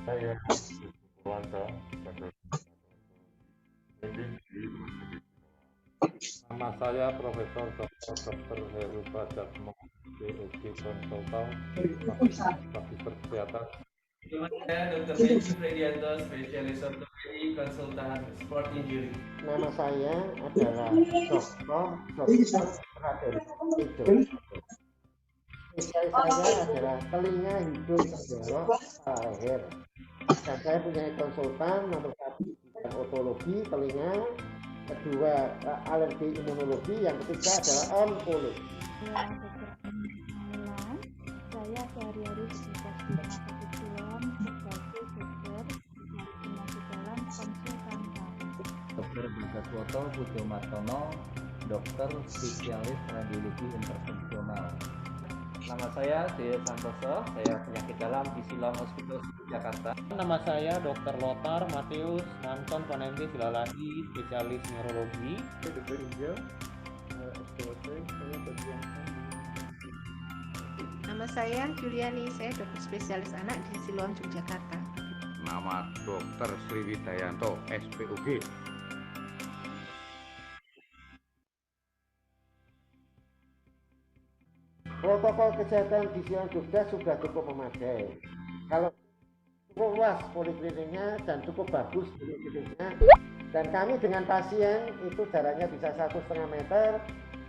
Saya Purwanto, nama saya Profesor Dr. Heru Bajatmo, PhD Konsultan, Magister Kesehatan. Saya Dr. Benji Fredianto, spesialis ortopedi, konsultan sport injury. Nama saya adalah Dr. Radel. Spesialis saya adalah telinga, hidung, tenggorok, leher. Dan saya punya konsultan nomor 1 bidang otologi telinga, kedua alergi imunologi, yang ketiga adalah onkologi. Saya sehari-hari bertugas di Rumah Sakit Siloam sebagai dokter penyakit dalam konsultan. Dr. Bagaswoto Budo Martono, dokter spesialis radiologi intervensional. Nama saya Jaya Santoso, saya penyakit dalam di Siloam Hospital Jakarta. Nama saya Dr. Lothar Matius Nanton Panenti Silalagi, spesialis neurologi. Dr. Injil, SPOT, saya bagian. Nama saya Juliani, saya dokter spesialis anak di Siloam Yogyakarta. Nama Dr. Sriwidayanto, SPOG. Protokol kesehatan di Siloam Jogja sudah cukup memadai. Kalau cukup luas polikliniknya dan cukup bagus polikliniknya, dan kami dengan pasien itu jaraknya bisa 1,5 meter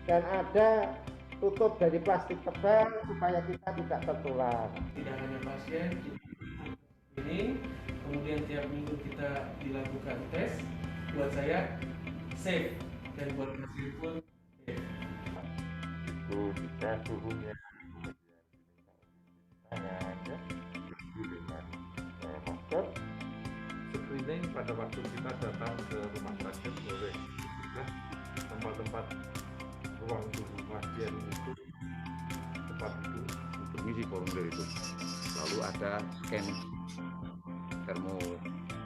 dan ada tutup dari plastik tebal supaya kita tidak tertular. Tidak hanya pasien, ini kemudian tiap minggu kita dilakukan tes. Buat saya safe dan buat pasien pun safe. Itu kita suhunya tangan ya, dengan masker. Screening pada waktu kita datang ke rumah sakit boleh juga tempat-tempat ruang tunggu pasien itu tempat duduk. Mengisi formulir itu. Lalu ada scan termo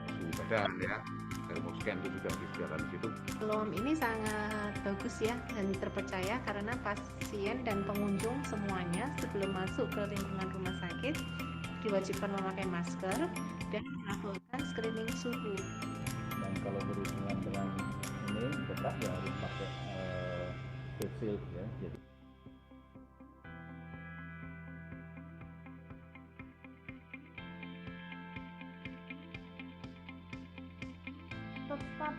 suhu badan ya, termoscan itu sudah disediakan di situ. Siloam ini sangat bagus ya dan terpercaya karena pasien dan pengunjung semuanya sebelum masuk ke lingkungan rumah sakit diwajibkan memakai masker dan melakukan screening suhu. Dan kalau berhubungan dengan ini tetap ya harus pakai face shield ya. Jadi Tetap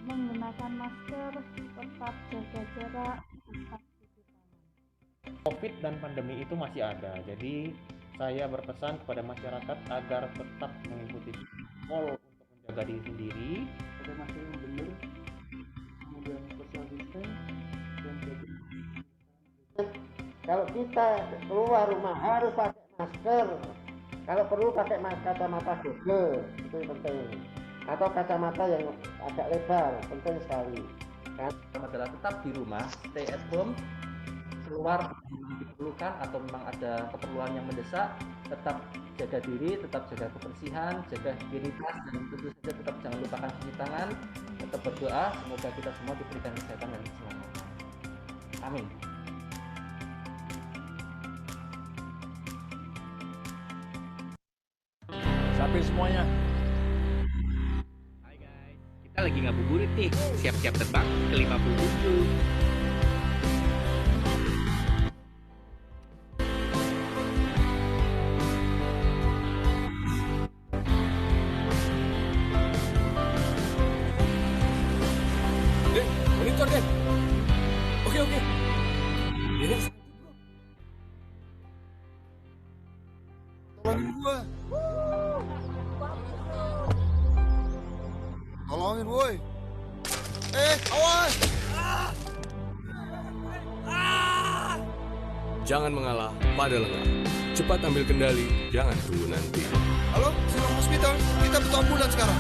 menggunakan masker, tetap jaga jarak, tetap cuci tangan. COVID dan pandemi itu masih ada, jadi saya berpesan kepada masyarakat agar tetap mengikuti protokol untuk menjaga diri sendiri. Ada masker yang benar, kemudian social distance, dan jaga. Kalau kita keluar rumah harus pakai masker. Kalau perlu pakai kacamata Google, itu yang penting. Atau kacamata yang agak lebar, penting sekali. Adalah tetap di rumah, stay at home. Keluar memang diperlukan atau memang ada keperluan yang mendesak, tetap jaga diri, tetap jaga kebersihan, jaga higienitas, dan tentu saja tetap jangan lupakan cuci tangan. Tetap berdoa, semoga kita semua diberikan kesehatan dan keselamatan. Amin. Sampai semuanya. Hai guys, kita lagi ngabuburit nih, siap-siap terbang ke 57. Monitor deh. Oke. Ini tolongin gua. Tolongin woi. Awas. Jangan mengalah, pada lengah. Cepat ambil kendali, jangan tunggu nanti. Halo, Siloam Hospital. Kita butuh ambulans sekarang.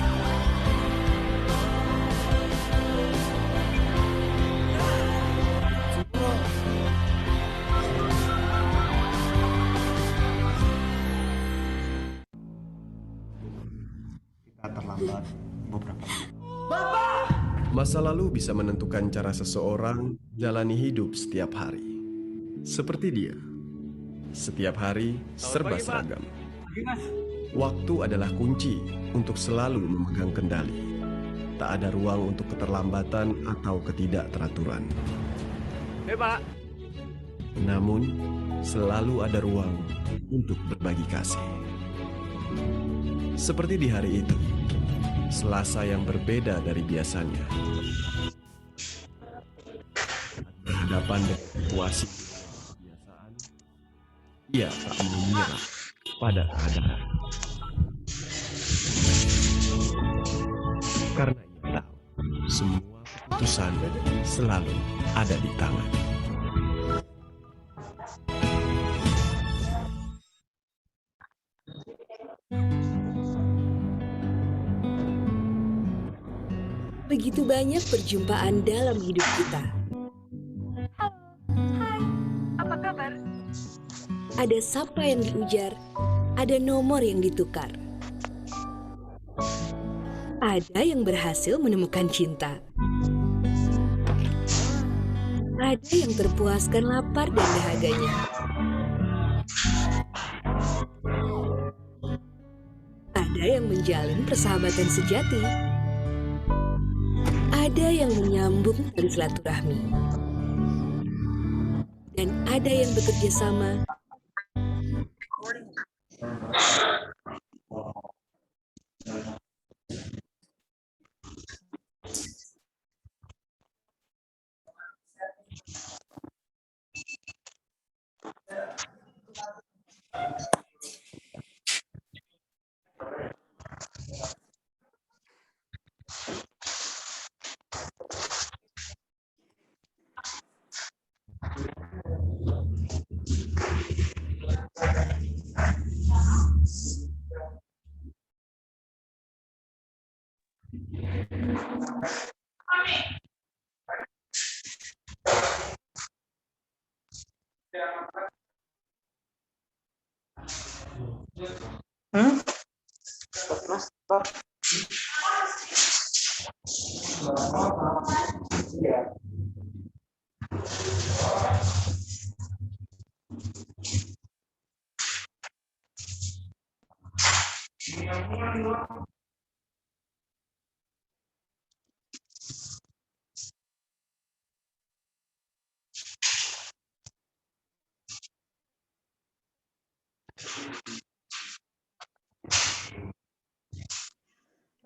Kita terlambat beberapa. Masa lalu bisa menentukan cara seseorang jalani hidup setiap hari. Seperti dia. Setiap hari serba seragam. Pagi mas, Waktu adalah kunci untuk selalu memegang kendali. Tak ada ruang untuk keterlambatan atau ketidakteraturan. Pak. Namun, selalu ada ruang untuk berbagi kasih. Seperti di hari itu, Selasa yang berbeda dari biasanya. Berhadapan dengan situasi kebiasaan, ia tak mau menyerah pada keadaan. Karena ia tahu, semua keputusan selalu ada di tangan. Begitu banyak perjumpaan dalam hidup kita. Hai, apa kabar? Ada sapa yang diujar, ada nomor yang ditukar. Ada yang berhasil menemukan cinta. Ada yang terpuaskan lapar dan dahaganya. Ada yang menjalin persahabatan sejati. Ada yang menyambung tali silaturahmi. Dan ada yang bekerja sama.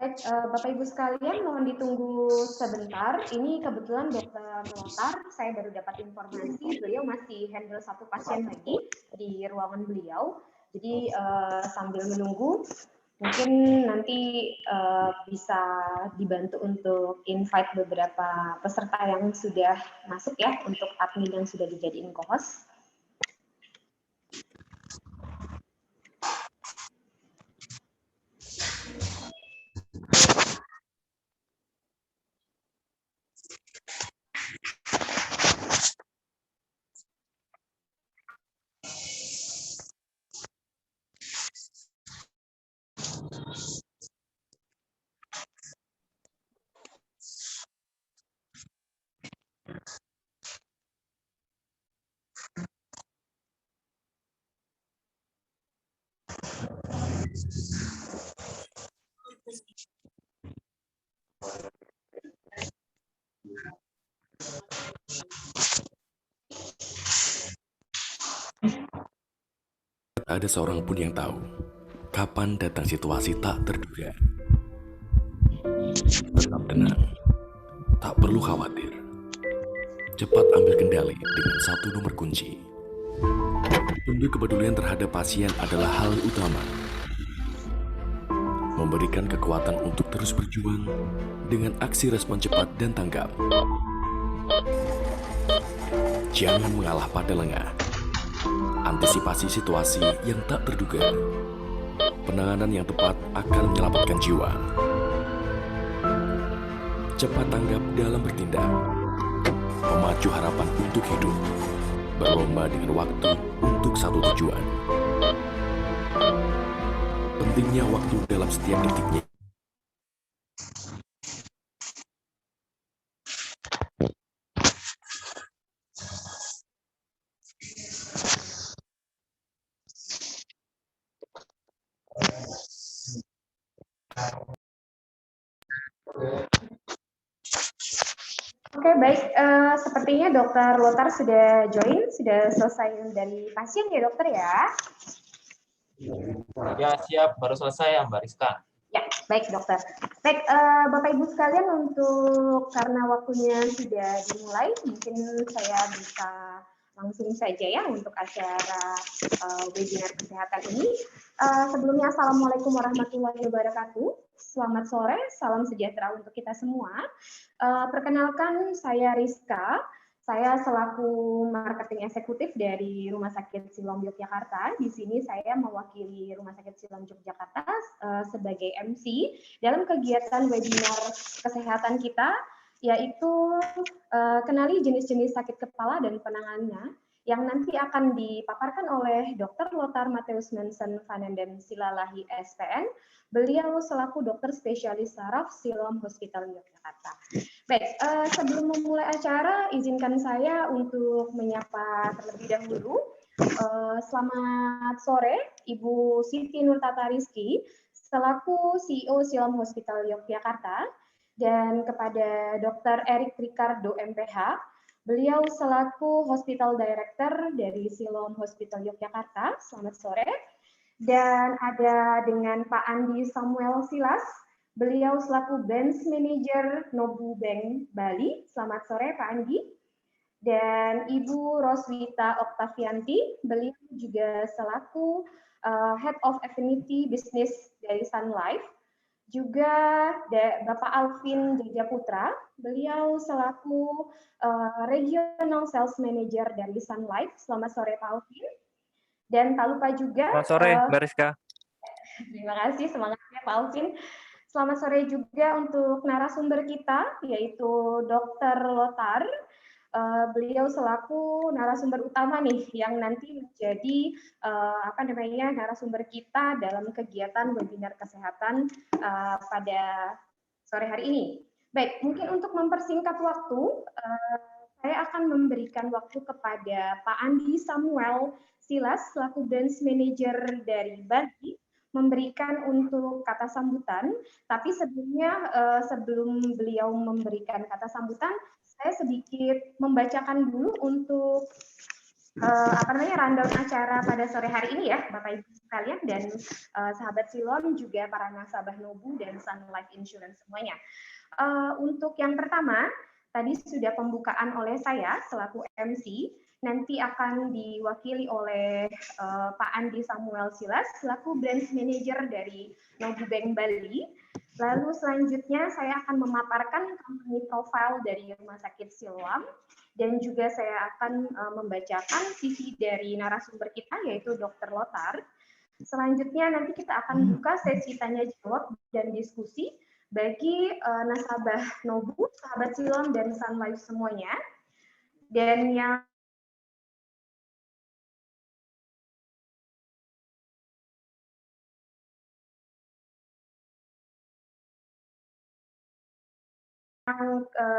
Baik, Bapak Ibu sekalian, mohon ditunggu sebentar. Ini kebetulan Dr. Lothar, saya baru dapat informasi beliau masih handle satu pasien lagi di ruangan beliau. Jadi sambil menunggu, mungkin nanti bisa dibantu untuk invite beberapa peserta yang sudah masuk ya, untuk admin yang sudah dijadiin co-host. Ada seorang pun yang tahu kapan datang situasi tak terduga. Tetap tenang, tak perlu khawatir. Cepat ambil kendali dengan satu nomor kunci. Tunjuk kepedulian terhadap pasien adalah hal utama. Memberikan kekuatan untuk terus berjuang dengan aksi respon cepat dan tanggap. Jangan mengalah pada lengah. Antisipasi situasi yang tak terduga. Penanganan yang tepat akan menyelamatkan jiwa. Cepat tanggap dalam bertindak. Memacu harapan untuk hidup. Berlomba dengan waktu untuk satu tujuan. Pentingnya waktu dalam setiap detiknya. Oke, baik. Sepertinya Dokter Lotar sudah join, sudah selesai dari pasien ya dokter ya? Ya, siap. Baru selesai ya, Mbak Rizka. Ya, baik dokter. Baik, Bapak Ibu sekalian, untuk karena waktunya sudah dimulai, mungkin saya bisa langsung saja ya untuk acara webinar kesehatan ini. Sebelumnya, Assalamualaikum warahmatullahi wabarakatuh. Selamat sore, salam sejahtera untuk kita semua. Perkenalkan, saya Rizka. Saya selaku marketing eksekutif dari Rumah Sakit Siloam Yogyakarta. Di sini saya mewakili Rumah Sakit Siloam Yogyakarta sebagai MC dalam kegiatan webinar kesehatan kita, yaitu kenali jenis-jenis sakit kepala dan penanganannya, yang nanti akan dipaparkan oleh Dr. Lotar Mattheus Mensen Vanenden Silalahi SPN. Beliau selaku dokter spesialis saraf Siloam Hospital Yogyakarta. Baik, sebelum memulai acara, izinkan saya untuk menyapa terlebih dahulu. Selamat sore, Ibu Siti Nurtata Rizky, selaku CEO Siloam Hospital Yogyakarta, dan kepada Dr. Erik Ricardo MPH, beliau selaku Hospital Director dari Siloam Hospital Yogyakarta. Selamat sore. Dan ada dengan Pak Andi Samuel Silas, beliau selaku Branch Manager Nobu Bank Bali. Selamat sore Pak Andi. Dan Ibu Roswita Oktavianti, beliau juga selaku Head of Affinity Business dari Sun Life. Juga Bapak Alvin Jajaputra, beliau selaku Regional Sales Manager dari Sun Life. Selamat sore Pak Alvin. Dan tak lupa juga... Selamat sore, Mbak Rizka. Terima kasih, semangatnya Pak Alvin. Selamat sore juga untuk narasumber kita, yaitu Dr. Lotar. Beliau selaku narasumber utama nih, yang nanti menjadi narasumber kita dalam kegiatan webinar kesehatan pada sore hari ini. Baik, mungkin untuk mempersingkat waktu, saya akan memberikan waktu kepada Pak Andi Samuel Silas selaku Branch Manager dari Bali memberikan untuk kata sambutan. Tapi sebelumnya, sebelum beliau memberikan kata sambutan, saya sedikit membacakan dulu untuk rundown acara pada sore hari ini ya, Bapak Ibu sekalian dan sahabat Siloam, juga para nasabah Nobu dan Sun Life Insurance semuanya. Untuk yang pertama, tadi sudah pembukaan oleh saya selaku MC. Nanti akan diwakili oleh Pak Andi Samuel Silas selaku Branch Manager dari Nobu Bank Bali. Lalu selanjutnya saya akan memaparkan company profile dari Rumah Sakit Siloam, dan juga saya akan membacakan CV dari narasumber kita, yaitu Dr. Lotar. Selanjutnya nanti kita akan buka sesi tanya jawab dan diskusi bagi nasabah Nobu, sahabat Siloam dan Sun Life semuanya. Dan yang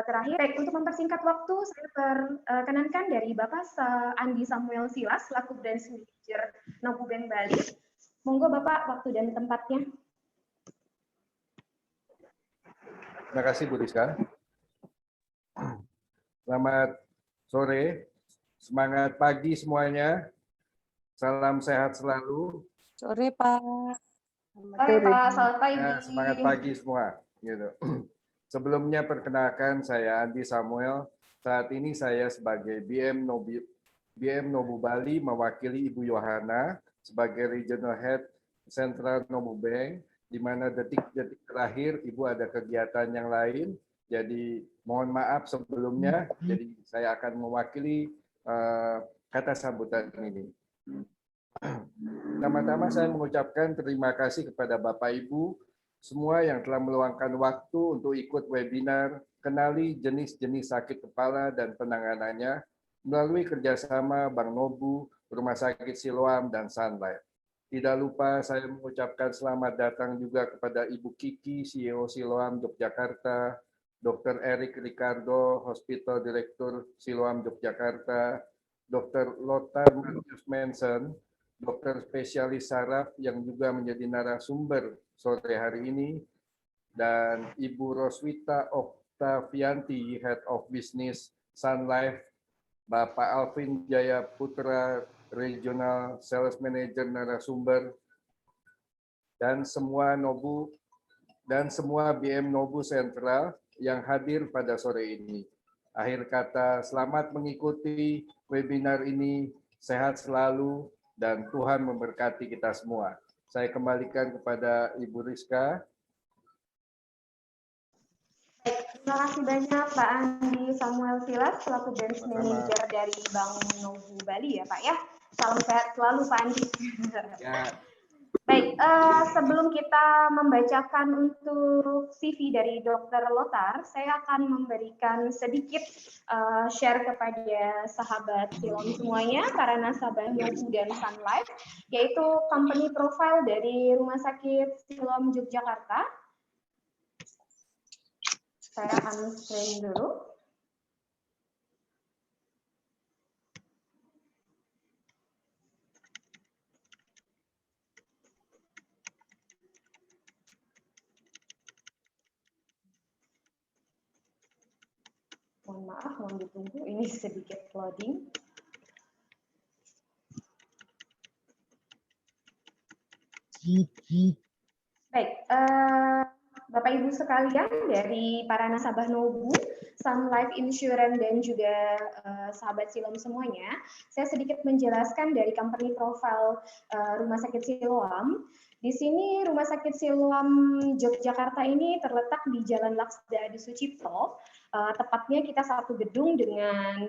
terakhir, baik, untuk mempersingkat waktu, saya perkenankan dari Bapak Andi Samuel Silas selaku Branch Manager Nobu Bank Bali. Monggo Bapak, waktu dan tempatnya. Terima kasih Bu Rizka. Selamat sore, semangat pagi semuanya. Salam sehat selalu. Sore Pak. Sore Pak, selamat pagi. Ya, semangat pagi semua. Gitu. Sebelumnya perkenalkan, saya Andi Samuel. Saat ini saya sebagai BM Nobu Bali mewakili Ibu Yohana sebagai Regional Head Central Nobu Bank, di mana detik-detik terakhir Ibu ada kegiatan yang lain. Jadi mohon maaf sebelumnya. Jadi saya akan mewakili kata sambutan ini. Pertama-tama saya mengucapkan terima kasih kepada Bapak Ibu semua yang telah meluangkan waktu untuk ikut webinar kenali jenis-jenis sakit kepala dan penanganannya melalui kerjasama Bank Nobu, Rumah Sakit Siloam, dan Sun Life. Tidak lupa saya mengucapkan selamat datang juga kepada Ibu Kiki, CEO Siloam Yogyakarta, Dr. Erik Ricardo, Hospital Director Siloam Yogyakarta, Dr. Lotar Mattheus Mensen, dokter spesialis saraf yang juga menjadi narasumber sore hari ini, dan Ibu Roswita Oktavianti, Head of Business Sun Life, Bapak Alvin Jaya Putra, Regional Sales Manager narasumber, dan semua Nobu dan semua BM Nobu Sentral yang hadir pada sore ini. Akhir kata, selamat mengikuti webinar ini, sehat selalu, dan Tuhan memberkati kita semua. Saya kembalikan kepada Ibu Rizka. Terima kasih banyak Pak Andi Samuel Silas selaku Branch Manager dari Bank Nobu Bali ya Pak ya. Salam sehat selalu Pak Andi. Ya. Baik, sebelum kita membacakan untuk CV dari Dr. Lothar, saya akan memberikan sedikit share kepada sahabat Silom semuanya, para nasabah Nobu dan Sun Life, yaitu company profile dari Rumah Sakit Silom Yogyakarta. Saya akan screen dulu. Mohon maaf, mohon ditunggu. Ini sedikit loading. Baik, Bapak Ibu sekalian dari para nasabah Nobu, Sun Life Insurance dan juga sahabat Silom semuanya, saya sedikit menjelaskan dari company profile Rumah Sakit Siloam. Di sini Rumah Sakit Siloam Yogyakarta ini terletak di Jalan Laksda Adi Sucipto. Tepatnya kita satu gedung dengan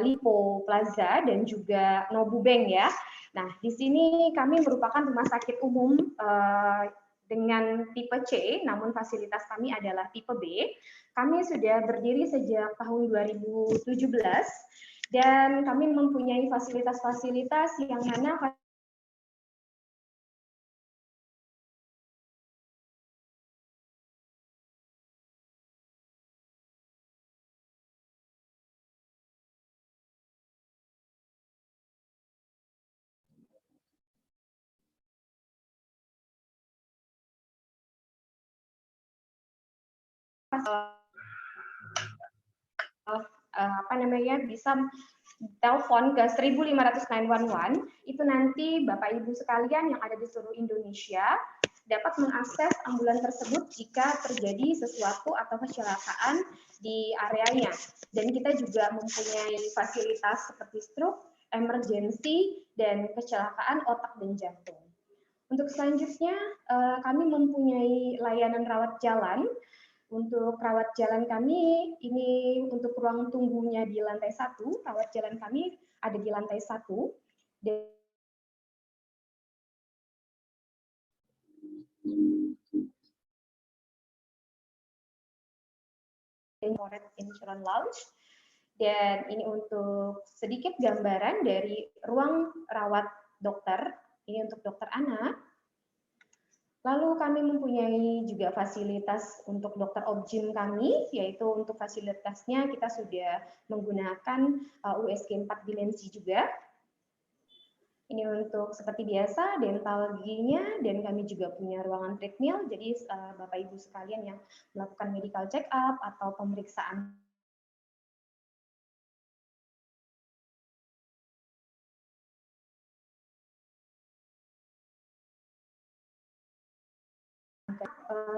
Lipo Plaza dan juga Nobu Bank ya. Nah, di sini kami merupakan rumah sakit umum dengan tipe C, namun fasilitas kami adalah tipe B. Kami sudah berdiri sejak tahun 2017 dan kami mempunyai fasilitas-fasilitas yang mana bisa telepon ke 1.500 911 itu nanti Bapak Ibu sekalian yang ada di seluruh Indonesia dapat mengakses ambulan tersebut jika terjadi sesuatu atau kecelakaan di areanya. Dan kita juga mempunyai fasilitas seperti stroke, emergency, dan kecelakaan otak dan jantung. Untuk selanjutnya kami mempunyai layanan rawat jalan. Untuk rawat jalan kami, ini untuk ruang tunggunya di lantai 1, rawat jalan kami ada di lantai 1. Corporate Insurance Lounge. Dan ini untuk sedikit gambaran dari ruang rawat dokter, ini untuk dokter anak. Lalu kami mempunyai juga fasilitas untuk dokter obgyn kami, yaitu untuk fasilitasnya kita sudah menggunakan USG 4 dimensi juga. Ini untuk seperti biasa dental giginya, dan kami juga punya ruangan treadmill, jadi Bapak Ibu sekalian yang melakukan medical check up atau pemeriksaan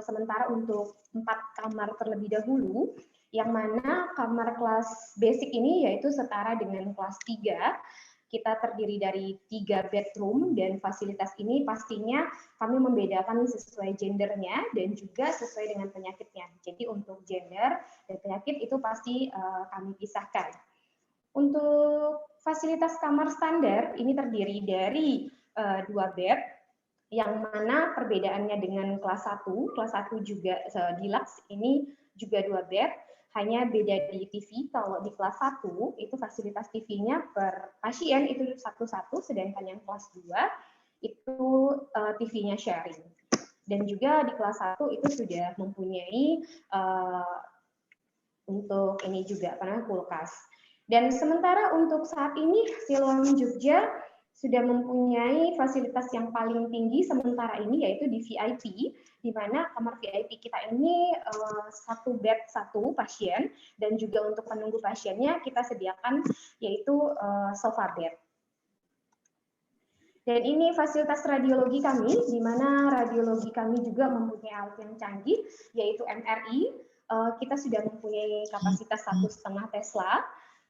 sementara untuk 4 kamar terlebih dahulu, yang mana kamar kelas basic ini yaitu setara dengan kelas 3. Kita terdiri dari 3 bedroom dan fasilitas ini pastinya kami membedakan sesuai gendernya dan juga sesuai dengan penyakitnya. Jadi untuk gender dan penyakit itu pasti kami pisahkan. Untuk fasilitas kamar standar ini terdiri dari 2 bed, yang mana perbedaannya dengan kelas 1 juga deluxe ini juga 2 bed, hanya beda di TV. Kalau di kelas 1 itu fasilitas TV-nya per pasien itu satu-satu, sedangkan yang kelas 2 itu TV-nya sharing. Dan juga di kelas 1 itu sudah mempunyai untuk ini juga kulkas. Dan sementara untuk saat ini Siloam Jogja sudah mempunyai fasilitas yang paling tinggi sementara ini, yaitu di VIP, di mana kamar VIP kita ini satu bed satu pasien, dan juga untuk penunggu pasiennya kita sediakan yaitu sofa bed. Dan ini fasilitas radiologi kami, di mana radiologi kami juga mempunyai alat yang canggih, yaitu MRI. Kita sudah mempunyai kapasitas 1,5 Tesla,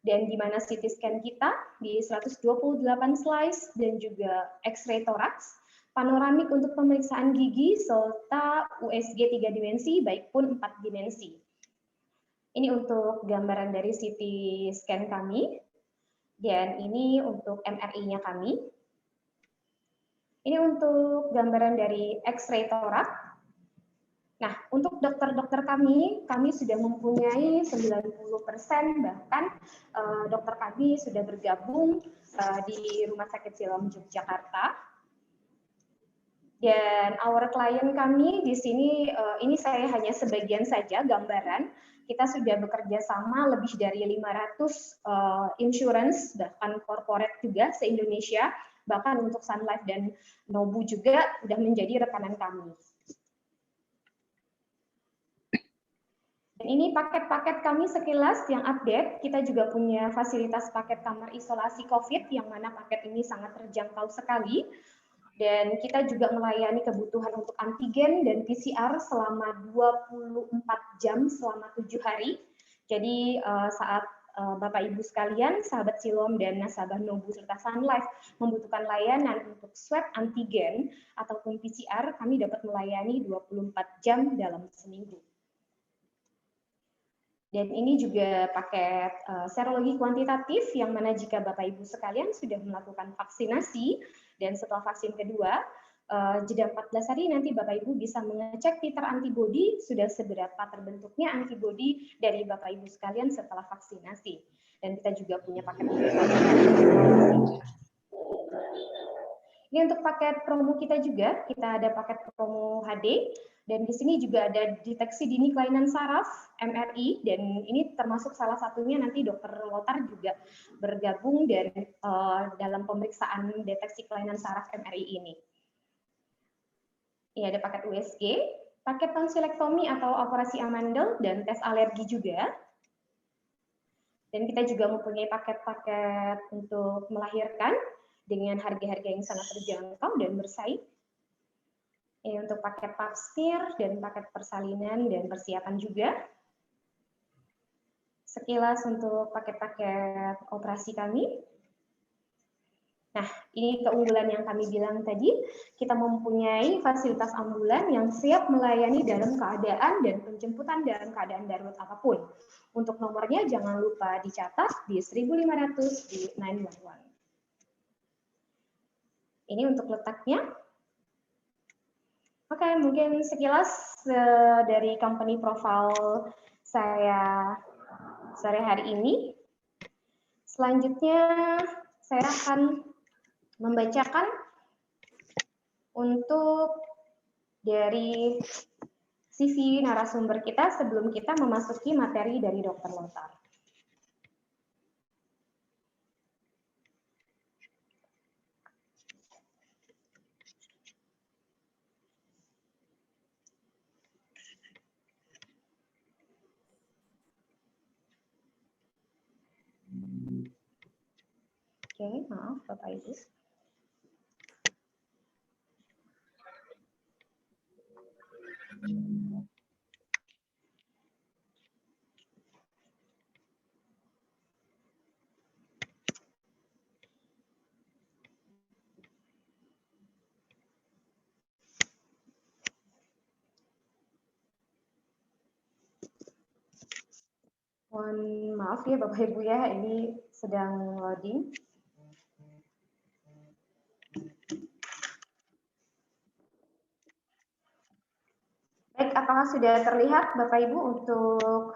dan di mana CT scan kita di 128 slice, dan juga X-ray toraks, panoramik untuk pemeriksaan gigi, serta USG 3 dimensi, baik pun 4 dimensi. Ini untuk gambaran dari CT scan kami, dan ini untuk MRI-nya kami. Ini untuk gambaran dari X-ray toraks. Nah, untuk dokter-dokter kami sudah mempunyai 90%, bahkan dokter kami sudah bergabung di Rumah Sakit Siloam Yogyakarta. Dan our client kami di sini, ini saya hanya sebagian saja gambaran, kita sudah bekerja sama lebih dari 500 insurance, bahkan corporate juga se-Indonesia, bahkan untuk Sun Life dan Nobu juga sudah menjadi rekanan kami. Dan ini paket-paket kami sekilas yang update. Kita juga punya fasilitas paket kamar isolasi COVID, yang mana paket ini sangat terjangkau sekali. Dan kita juga melayani kebutuhan untuk antigen dan PCR selama 24 jam selama 7 hari. Jadi saat Bapak Ibu sekalian, sahabat Siloam dan nasabah Nobu serta Sun Life membutuhkan layanan untuk swab antigen ataupun PCR, kami dapat melayani 24 jam dalam seminggu. Dan ini juga paket serologi kuantitatif, yang mana jika Bapak Ibu sekalian sudah melakukan vaksinasi, dan setelah vaksin kedua, jeda 14 hari nanti Bapak Ibu bisa mengecek titer antibodi, sudah seberapa terbentuknya antibodi dari Bapak Ibu sekalian setelah vaksinasi. Dan kita juga punya paket ini untuk paket promo kita juga, kita ada paket promo HD, dan di sini juga ada deteksi dini kelainan saraf, MRI, dan ini termasuk salah satunya nanti Dokter Lothar juga bergabung dan dalam pemeriksaan deteksi kelainan saraf MRI ini. Ini ada paket USG, paket tonsilektomi atau operasi amandel, dan tes alergi juga. Dan kita juga mempunyai paket-paket untuk melahirkan dengan harga-harga yang sangat terjangkau dan bersaing. Ini untuk paket pap smear dan paket persalinan dan persiapan juga. Sekilas untuk paket-paket operasi kami. Nah, ini keunggulan yang kami bilang tadi, kita mempunyai fasilitas ambulan yang siap melayani dalam keadaan dan penjemputan dalam keadaan darurat apapun. Untuk nomornya jangan lupa dicatat di 1500 di 911. Ini untuk letaknya. Oke, mungkin sekilas dari company profile saya sore hari ini. Selanjutnya saya akan membacakan untuk dari CV narasumber kita sebelum kita memasuki materi dari Dr. Lothar. Oke, maaf Bapak Ibu. Mohon maaf ya Bapak Ibu ya, ini sedang loading. Baik, apakah sudah terlihat Bapak Ibu untuk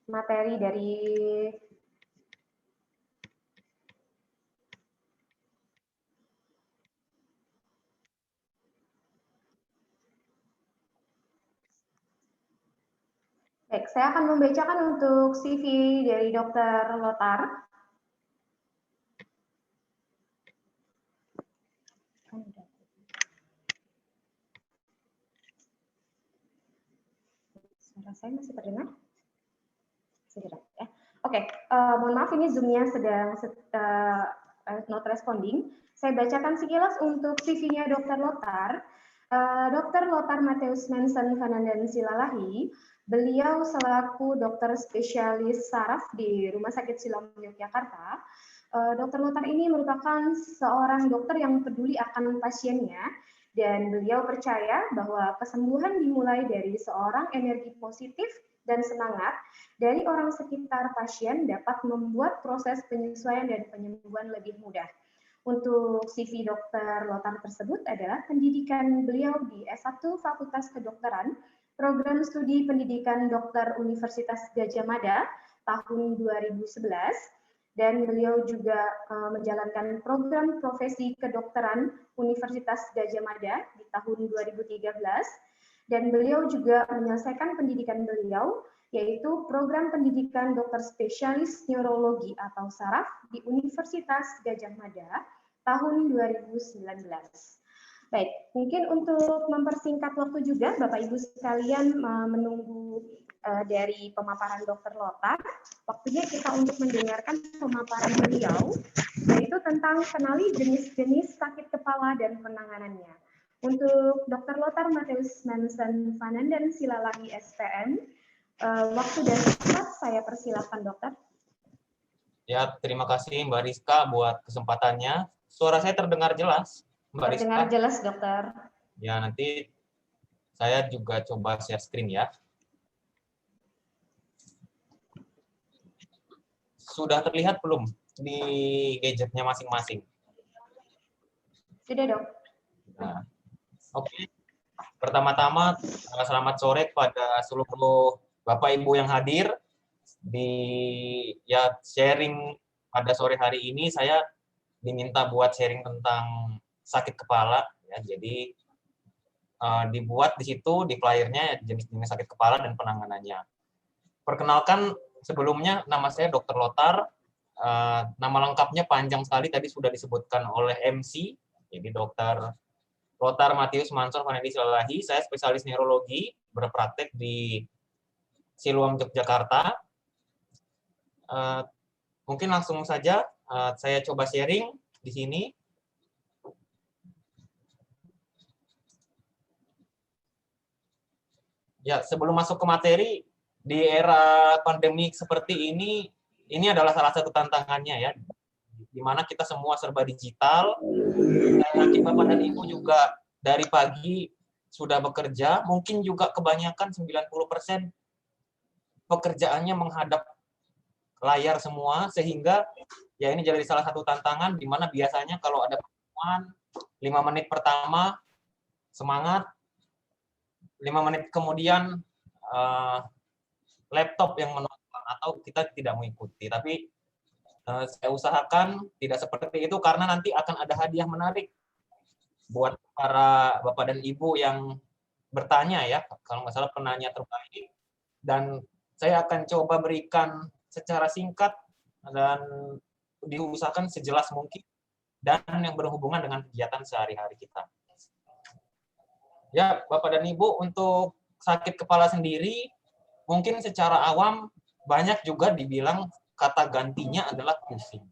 materi dari Baik, saya akan membacakan untuk CV dari Dr. Lothar. Suara saya masih terdengar? Segera ya. Oke, mohon maaf ini Zoom-nya sedang not responding. Saya bacakan sekilas untuk CV-nya Dr. Lothar. Dr. Lothar Mattheus Manson Vanandan Silalahi, beliau selaku dokter spesialis saraf di Rumah Sakit Siloam Yogyakarta. Dr. Lothar ini merupakan seorang dokter yang peduli akan pasiennya, dan beliau percaya bahwa kesembuhan dimulai dari seorang energi positif dan semangat dari orang sekitar pasien dapat membuat proses penyesuaian dan penyembuhan lebih mudah. Untuk CV Dr. Lothar tersebut adalah pendidikan beliau di S1 Fakultas Kedokteran, program studi pendidikan dokter Universitas Gadjah Mada tahun 2011, dan beliau juga menjalankan program profesi kedokteran Universitas Gadjah Mada di tahun 2013, dan beliau juga menyelesaikan pendidikan beliau yaitu program pendidikan dokter spesialis neurologi atau saraf di Universitas Gadjah Mada tahun 2019. Baik, mungkin untuk mempersingkat waktu juga, Bapak Ibu sekalian menunggu dari pemaparan Dr. Lothar, waktunya kita untuk mendengarkan pemaparan beliau, yaitu tentang kenali jenis-jenis sakit kepala dan penanganannya. Untuk Dr. Lothar Mattheus Manson Vanandan Silalahi SPM, waktu dan tempat saya persilahkan dokter. Ya, terima kasih Mbak Rizka buat kesempatannya. Suara saya terdengar jelas, Mbak Rizka? Terdengar jelas, dokter. Ya, nanti saya juga coba share screen ya. Sudah terlihat belum di gadgetnya masing-masing? Sudah, dok. Nah, oke. Pertama-tama, selamat sore kepada seluruh Bapak Ibu yang hadir di sharing pada sore hari ini. Saya diminta buat sharing tentang sakit kepala ya. Jadi dibuat di situ di flyernya jenis-jenis sakit kepala dan penanganannya. Perkenalkan sebelumnya, nama saya Dr. Lothar. Nama lengkapnya panjang sekali, tadi sudah disebutkan oleh MC. Jadi Dr. Lothar Mattheus Manson Vanandan Silalahi. Saya spesialis neurologi, berpraktek di Siloam Yogyakarta. Mungkin langsung saja saya coba sharing di sini. Ya, sebelum masuk ke materi, di era pandemi seperti ini adalah salah satu tantangannya ya, di mana kita semua serba digital, dan Bapak dan Ibu juga dari pagi sudah bekerja, mungkin juga kebanyakan 90% pekerjaannya menghadap layar semua, sehingga ya ini jadi salah satu tantangan di mana biasanya kalau ada pertemuan 5 menit pertama semangat, 5 menit kemudian laptop yang menonton atau kita tidak mengikuti. Tapi saya usahakan tidak seperti itu karena nanti akan ada hadiah menarik buat para Bapak dan Ibu yang bertanya ya, kalau nggak salah penanya terbaik, dan saya akan coba berikan secara singkat dan diusahakan sejelas mungkin dan yang berhubungan dengan kegiatan sehari-hari kita. Ya, Bapak dan Ibu, untuk sakit kepala sendiri, mungkin secara awam banyak juga dibilang kata gantinya adalah pusing.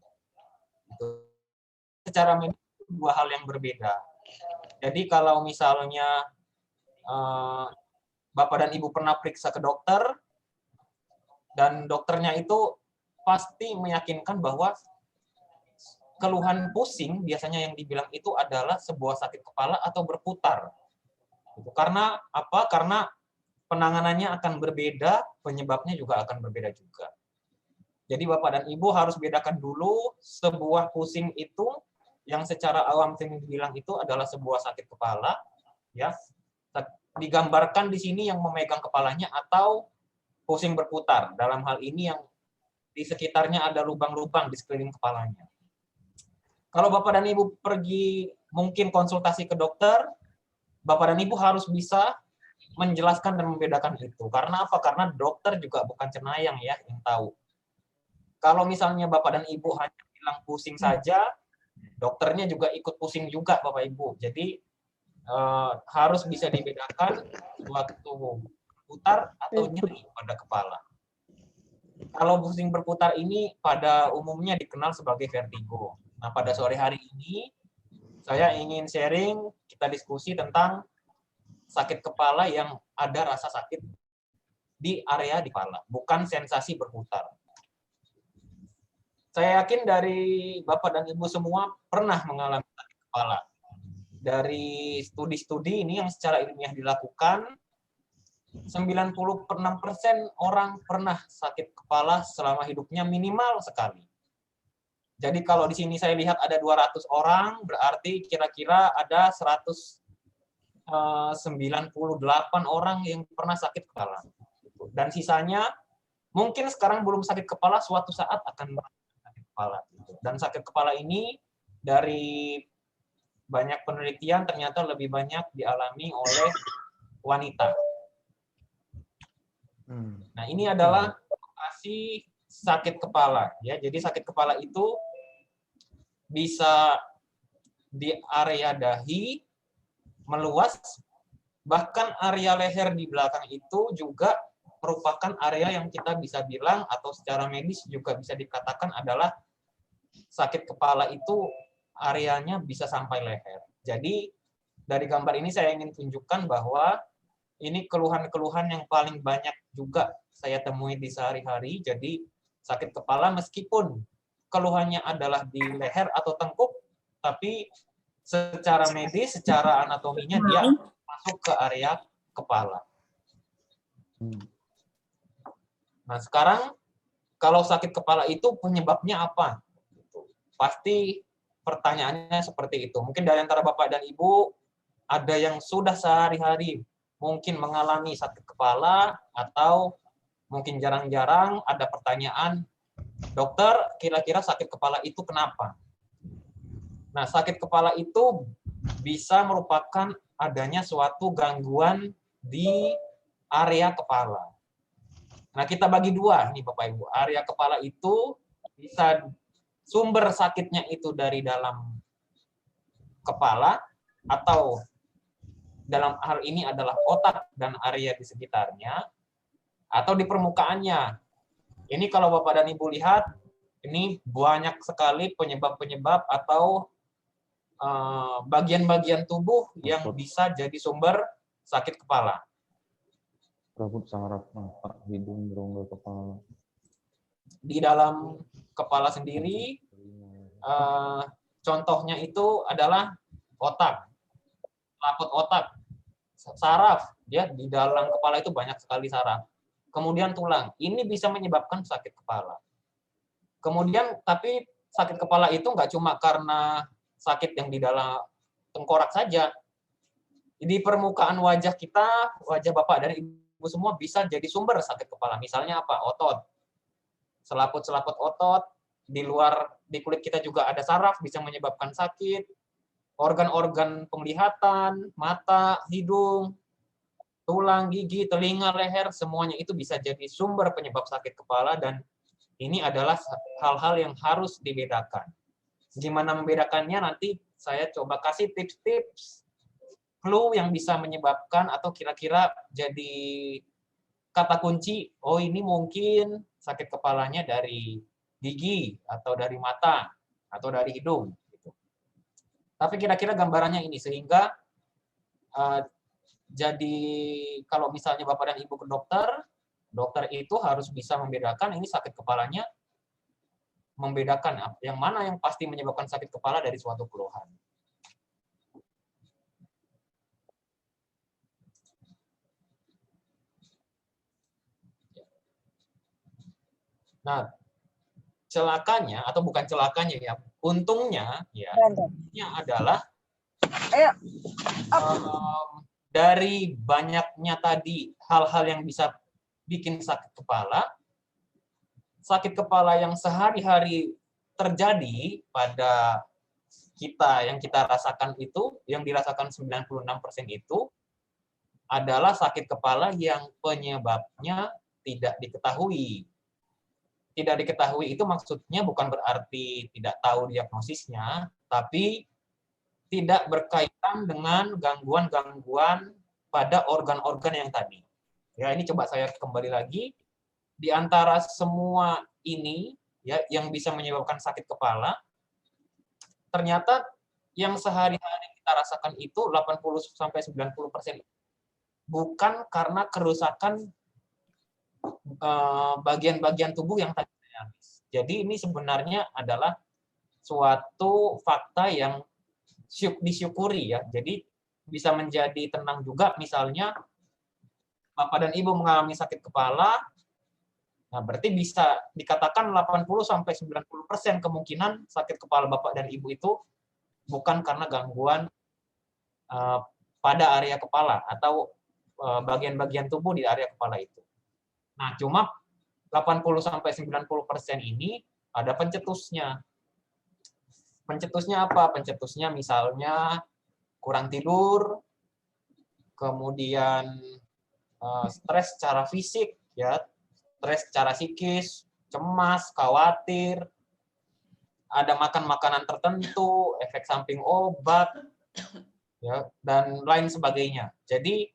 Secara medis dua hal yang berbeda. Jadi kalau misalnya Bapak dan Ibu pernah periksa ke dokter, dan dokternya itu pasti meyakinkan bahwa keluhan pusing biasanya yang dibilang itu adalah sebuah sakit kepala atau berputar. Karena apa? Karena penanganannya akan berbeda, penyebabnya juga akan berbeda juga. Jadi Bapak dan Ibu harus bedakan dulu sebuah pusing itu yang secara awam dibilang itu adalah sebuah sakit kepala, ya. Digambarkan di sini yang memegang kepalanya atau pusing berputar. Dalam hal ini yang di sekitarnya ada lubang-lubang di sekeliling kepalanya. Kalau Bapak dan Ibu pergi mungkin konsultasi ke dokter, Bapak dan Ibu harus bisa menjelaskan dan membedakan itu. Karena apa? Karena dokter juga bukan cenayang ya yang tahu. Kalau misalnya Bapak dan Ibu hanya bilang pusing saja, dokternya juga ikut pusing juga Bapak Ibu. Jadi harus bisa dibedakan suatu berputar atau nyeri pada kepala. Kalau pusing berputar ini pada umumnya dikenal sebagai vertigo. Nah, pada sore hari ini saya ingin sharing, kita diskusi tentang sakit kepala yang ada rasa sakit di area di kepala, bukan sensasi berputar. Saya yakin dari Bapak dan Ibu semua pernah mengalami sakit kepala. Dari studi-studi ini yang secara ilmiah dilakukan, 96% orang pernah sakit kepala selama hidupnya minimal sekali. Jadi kalau di sini saya lihat ada 200 orang, berarti kira-kira ada 198 orang yang pernah sakit kepala. Dan sisanya mungkin sekarang belum sakit kepala, suatu saat akan sakit kepala. Dan sakit kepala ini dari banyak penelitian ternyata lebih banyak dialami oleh wanita. Nah, ini adalah lokasi sakit kepala ya. Jadi sakit kepala itu bisa di area dahi, meluas, bahkan area leher di belakang itu juga merupakan area yang kita bisa bilang atau secara medis juga bisa dikatakan adalah sakit kepala itu areanya bisa sampai leher. Jadi dari gambar ini saya ingin tunjukkan bahwa ini keluhan-keluhan yang paling banyak juga saya temui di sehari-hari. Jadi sakit kepala meskipun keluhannya adalah di leher atau tengkuk, tapi secara medis, secara anatominya dia masuk ke area kepala. Nah, sekarang kalau sakit kepala itu penyebabnya apa? Pasti pertanyaannya seperti itu. Mungkin dari antara Bapak dan Ibu ada yang sudah sehari-hari mungkin mengalami sakit kepala, atau mungkin jarang-jarang ada pertanyaan, dokter, kira-kira sakit kepala itu kenapa? Nah, sakit kepala itu bisa merupakan adanya suatu gangguan di area kepala. Nah, kita bagi dua nih Bapak Ibu. Area kepala itu bisa sumber sakitnya itu dari dalam kepala, atau dalam hal ini adalah otak dan area di sekitarnya, atau di permukaannya. Ini kalau Bapak dan Ibu lihat, ini banyak sekali penyebab-penyebab atau bagian-bagian tubuh yang bisa jadi sumber sakit kepala. Rambut, saraf, mata, hidung, rongga kepala. Di dalam kepala sendiri, contohnya itu adalah otak, selaput otak, saraf, ya, di dalam kepala itu banyak sekali saraf. Kemudian tulang, ini bisa menyebabkan sakit kepala. Kemudian, tapi sakit kepala itu nggak cuma karena sakit yang di dalam tengkorak saja. Di permukaan wajah kita, wajah Bapak dan Ibu semua bisa jadi sumber sakit kepala. Misalnya apa? Otot. Selaput-selaput otot, di luar, di kulit kita juga ada saraf, bisa menyebabkan sakit. Organ-organ penglihatan, mata, hidung, tulang, gigi, telinga, leher, semuanya itu bisa jadi sumber penyebab sakit kepala, dan ini adalah hal-hal yang harus dibedakan. Gimana membedakannya nanti saya coba kasih tips-tips, clue yang bisa menyebabkan atau kira-kira jadi kata kunci, oh ini mungkin sakit kepalanya dari gigi, atau dari mata, atau dari hidung. Tapi kira-kira gambarannya ini, sehingga jadi kalau misalnya Bapak dan Ibu ke dokter, dokter itu harus bisa membedakan ini sakit kepalanya, membedakan yang mana yang pasti menyebabkan sakit kepala dari suatu keluhan. Nah, celakanya atau bukan celakanya ya, untungnya ya, adalah dari banyaknya tadi hal-hal yang bisa bikin sakit kepala yang sehari-hari terjadi pada kita, yang kita rasakan itu, yang dirasakan 96% itu adalah sakit kepala yang penyebabnya tidak diketahui. Tidak diketahui itu maksudnya bukan berarti tidak tahu diagnosisnya, tapi tidak berkaitan dengan gangguan-gangguan pada organ-organ yang tadi. Ya, ini coba saya kembali lagi. Di antara semua ini ya yang bisa menyebabkan sakit kepala, ternyata yang sehari-hari kita rasakan itu 80-90% bukan karena kerusakan bagian-bagian tubuh yang tadi saya habis. Jadi ini sebenarnya adalah suatu fakta yang disyukuri ya. Jadi bisa menjadi tenang juga, misalnya Bapak dan Ibu mengalami sakit kepala, nah berarti bisa dikatakan 80-90% kemungkinan sakit kepala Bapak dan Ibu itu bukan karena gangguan pada area kepala atau bagian-bagian tubuh di area kepala itu. Nah, cuma 80-90% ini ada pencetusnya. Pencetusnya apa? Pencetusnya misalnya kurang tidur, kemudian stres secara fisik, ya, stres secara psikis, cemas, khawatir, ada makan makanan tertentu, efek samping obat, ya, dan lain sebagainya. Jadi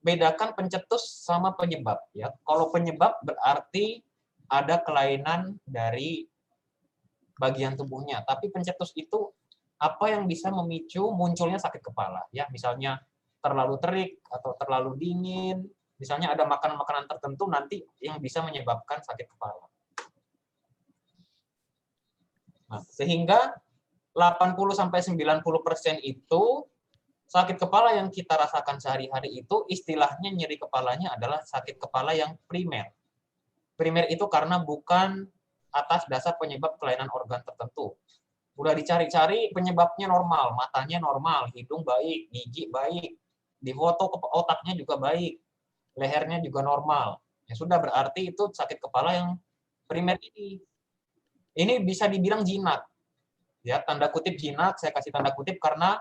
bedakan pencetus sama penyebab. Ya, kalau penyebab berarti ada kelainan dari bagian tubuhnya, tapi pencetus itu apa yang bisa memicu munculnya sakit kepala. Ya, misalnya terlalu terik atau terlalu dingin, misalnya ada makanan-makanan tertentu nanti yang bisa menyebabkan sakit kepala. Nah, sehingga 80-90% itu sakit kepala yang kita rasakan sehari-hari itu istilahnya nyeri kepalanya adalah sakit kepala yang primer. Primer itu karena bukan atas dasar penyebab kelainan organ tertentu. Udah dicari-cari penyebabnya normal, matanya normal, hidung baik, gigi baik, difoto otaknya juga baik, lehernya juga normal. Ya sudah, berarti itu sakit kepala yang primer ini. Ini bisa dibilang jinak. Ya, tanda kutip jinak, saya kasih tanda kutip karena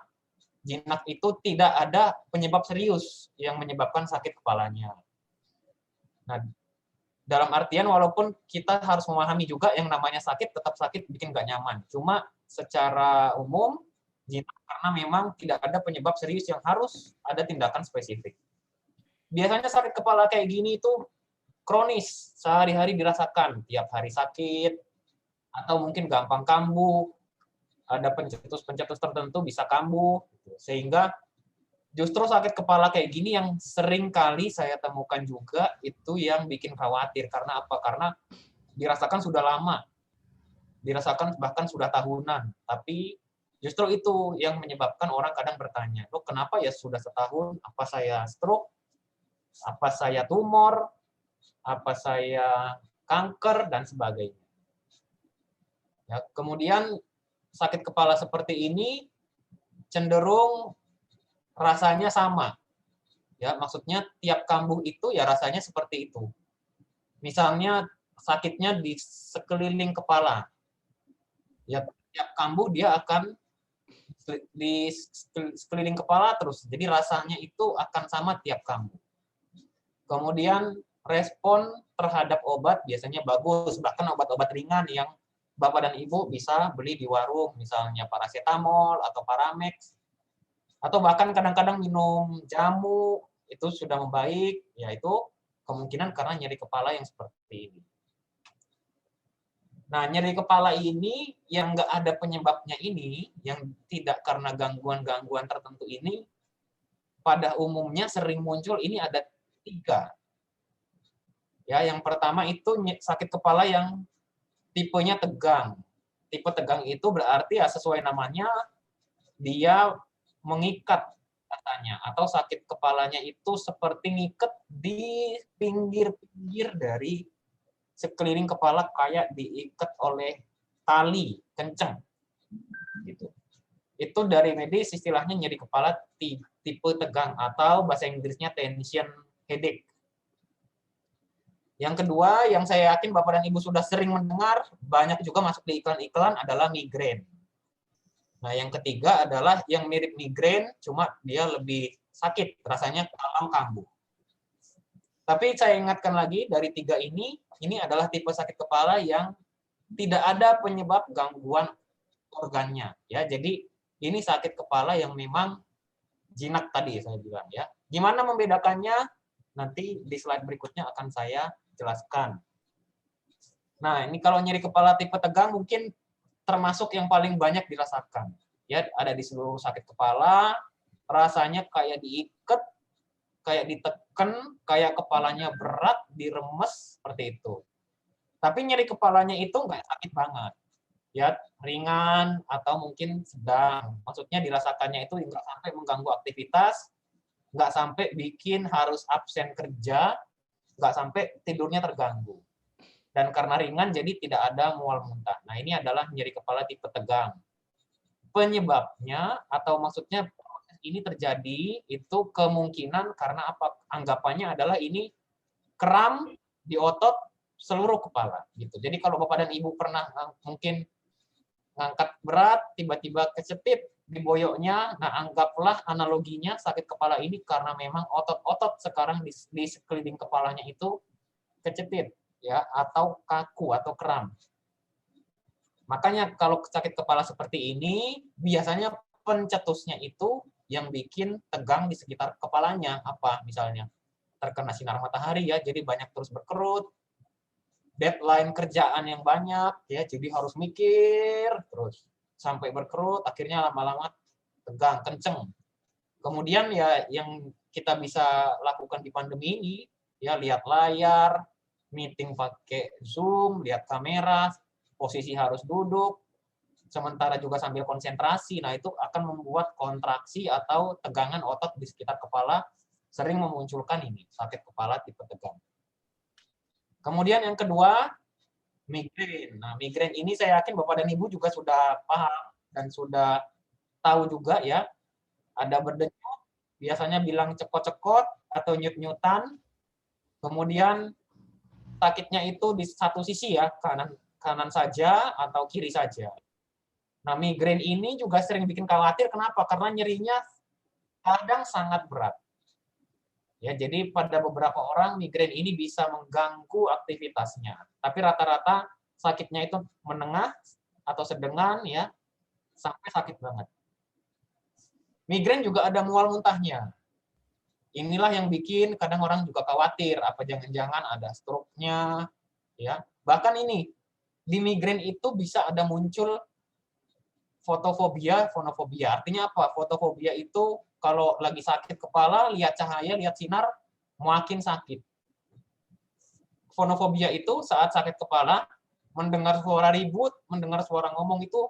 jinak itu tidak ada penyebab serius yang menyebabkan sakit kepalanya. Nah, dalam artian walaupun kita harus memahami juga yang namanya sakit, tetap sakit bikin nggak nyaman. Cuma secara umum, jinak karena memang tidak ada penyebab serius yang harus ada tindakan spesifik. Biasanya sakit kepala kayak gini itu kronis, sehari-hari dirasakan, tiap hari sakit, atau mungkin gampang kambuh, ada pencetus-pencetus tertentu bisa kambuh, sehingga justru sakit kepala kayak gini yang sering kali saya temukan juga itu yang bikin khawatir. Karena apa? Karena dirasakan sudah lama, dirasakan bahkan sudah tahunan, tapi justru itu yang menyebabkan orang kadang bertanya, loh kenapa ya sudah setahun, apa saya stroke, apa saya tumor, apa saya kanker, dan sebagainya. Ya, kemudian sakit kepala seperti ini cenderung rasanya sama. Ya, maksudnya tiap kambuh itu ya rasanya seperti itu. Misalnya sakitnya di sekeliling kepala. Ya, tiap kambuh dia akan di sekeliling kepala terus. Jadi rasanya itu akan sama tiap kambuh. Kemudian respon terhadap obat biasanya bagus, bahkan obat-obat ringan yang Bapak dan Ibu bisa beli di warung, misalnya paracetamol atau Paramex, atau bahkan kadang-kadang minum jamu, itu sudah membaik, yaitu kemungkinan karena nyeri kepala yang seperti ini. Nah, nyeri kepala ini yang nggak ada penyebabnya ini, yang tidak karena gangguan-gangguan tertentu ini, pada umumnya sering muncul ini ada 3. Ya, yang pertama itu sakit kepala yang tipenya tegang. Tipe tegang itu berarti ya sesuai namanya, dia mengikat katanya, atau sakit kepalanya itu seperti ngikat di pinggir-pinggir dari sekeliling kepala kayak diikat oleh tali kenceng. Gitu. Itu dari medis istilahnya nyeri kepala tipe tegang atau bahasa Inggrisnya tension headache. Yang kedua, yang saya yakin Bapak dan Ibu sudah sering mendengar, banyak juga masuk di iklan-iklan adalah migrain. Nah, yang ketiga adalah yang mirip migrain, cuma dia lebih sakit, rasanya dalam kambuh. Tapi saya ingatkan lagi, dari 3 ini adalah tipe sakit kepala yang tidak ada penyebab gangguan organnya. Ya, jadi ini sakit kepala yang memang jinak tadi saya bilang ya. Gimana membedakannya? nanti di slide berikutnya akan saya jelaskan. Nah, ini kalau nyeri kepala tipe tegang mungkin termasuk yang paling banyak dirasakan. Ya, ada di seluruh sakit kepala, rasanya kayak diikat, kayak ditekan, kayak kepalanya berat, diremes, seperti itu. Tapi nyeri kepalanya itu nggak sakit banget. Ya, ringan atau mungkin sedang. Maksudnya dirasakannya itu nggak sampai mengganggu aktivitas, nggak sampai bikin harus absen kerja, nggak sampai tidurnya terganggu. Dan karena ringan, jadi tidak ada mual muntah. Nah, ini adalah nyeri kepala tipe tegang. Penyebabnya, atau maksudnya ini terjadi, itu kemungkinan karena apa? Anggapannya adalah ini kram di otot seluruh kepala. Gitu. Jadi kalau Bapak dan Ibu pernah mungkin ngangkat berat, tiba-tiba kecetit di boyoknya, nah anggaplah analoginya sakit kepala ini karena memang otot-otot sekarang di sekeliling kepalanya itu kecetit. Ya, atau kaku atau kram. Makanya kalau sakit kepala seperti ini, biasanya pencetusnya itu yang bikin tegang di sekitar kepalanya. Apa? Misalnya terkena sinar matahari ya, jadi banyak terus berkerut, deadline kerjaan yang banyak, ya, jadi harus mikir terus sampai berkerut, akhirnya lama-lama tegang, kenceng. Kemudian ya yang kita bisa lakukan di pandemi ini, ya lihat layar, meeting pakai Zoom, lihat kamera, posisi harus duduk, sementara juga sambil konsentrasi. Nah, itu akan membuat kontraksi atau tegangan otot di sekitar kepala, sering memunculkan ini, sakit kepala tipe tegang. Kemudian yang kedua, migrain. Nah, migrain ini saya yakin Bapak dan Ibu juga sudah paham dan sudah tahu juga ya. Ada berdenyut, biasanya bilang cekot-cekot atau nyut-nyutan. Kemudian sakitnya itu di satu sisi ya, kanan saja atau kiri saja. Nah, migrain ini juga sering bikin khawatir. Kenapa? Karena nyerinya kadang sangat berat. Ya, jadi pada beberapa orang migrain ini bisa mengganggu aktivitasnya. Tapi rata-rata sakitnya itu menengah atau sedang ya, sampai sakit banget. Migrain juga ada mual muntahnya. Inilah yang bikin kadang orang juga khawatir, apa jangan-jangan ada stroke-nya, ya. Bahkan ini, di migrain itu bisa ada muncul fotofobia, fonofobia. Artinya apa? Fotofobia itu kalau lagi sakit kepala, lihat cahaya, lihat sinar, makin sakit. Fonofobia itu saat sakit kepala, mendengar suara ribut, mendengar suara ngomong itu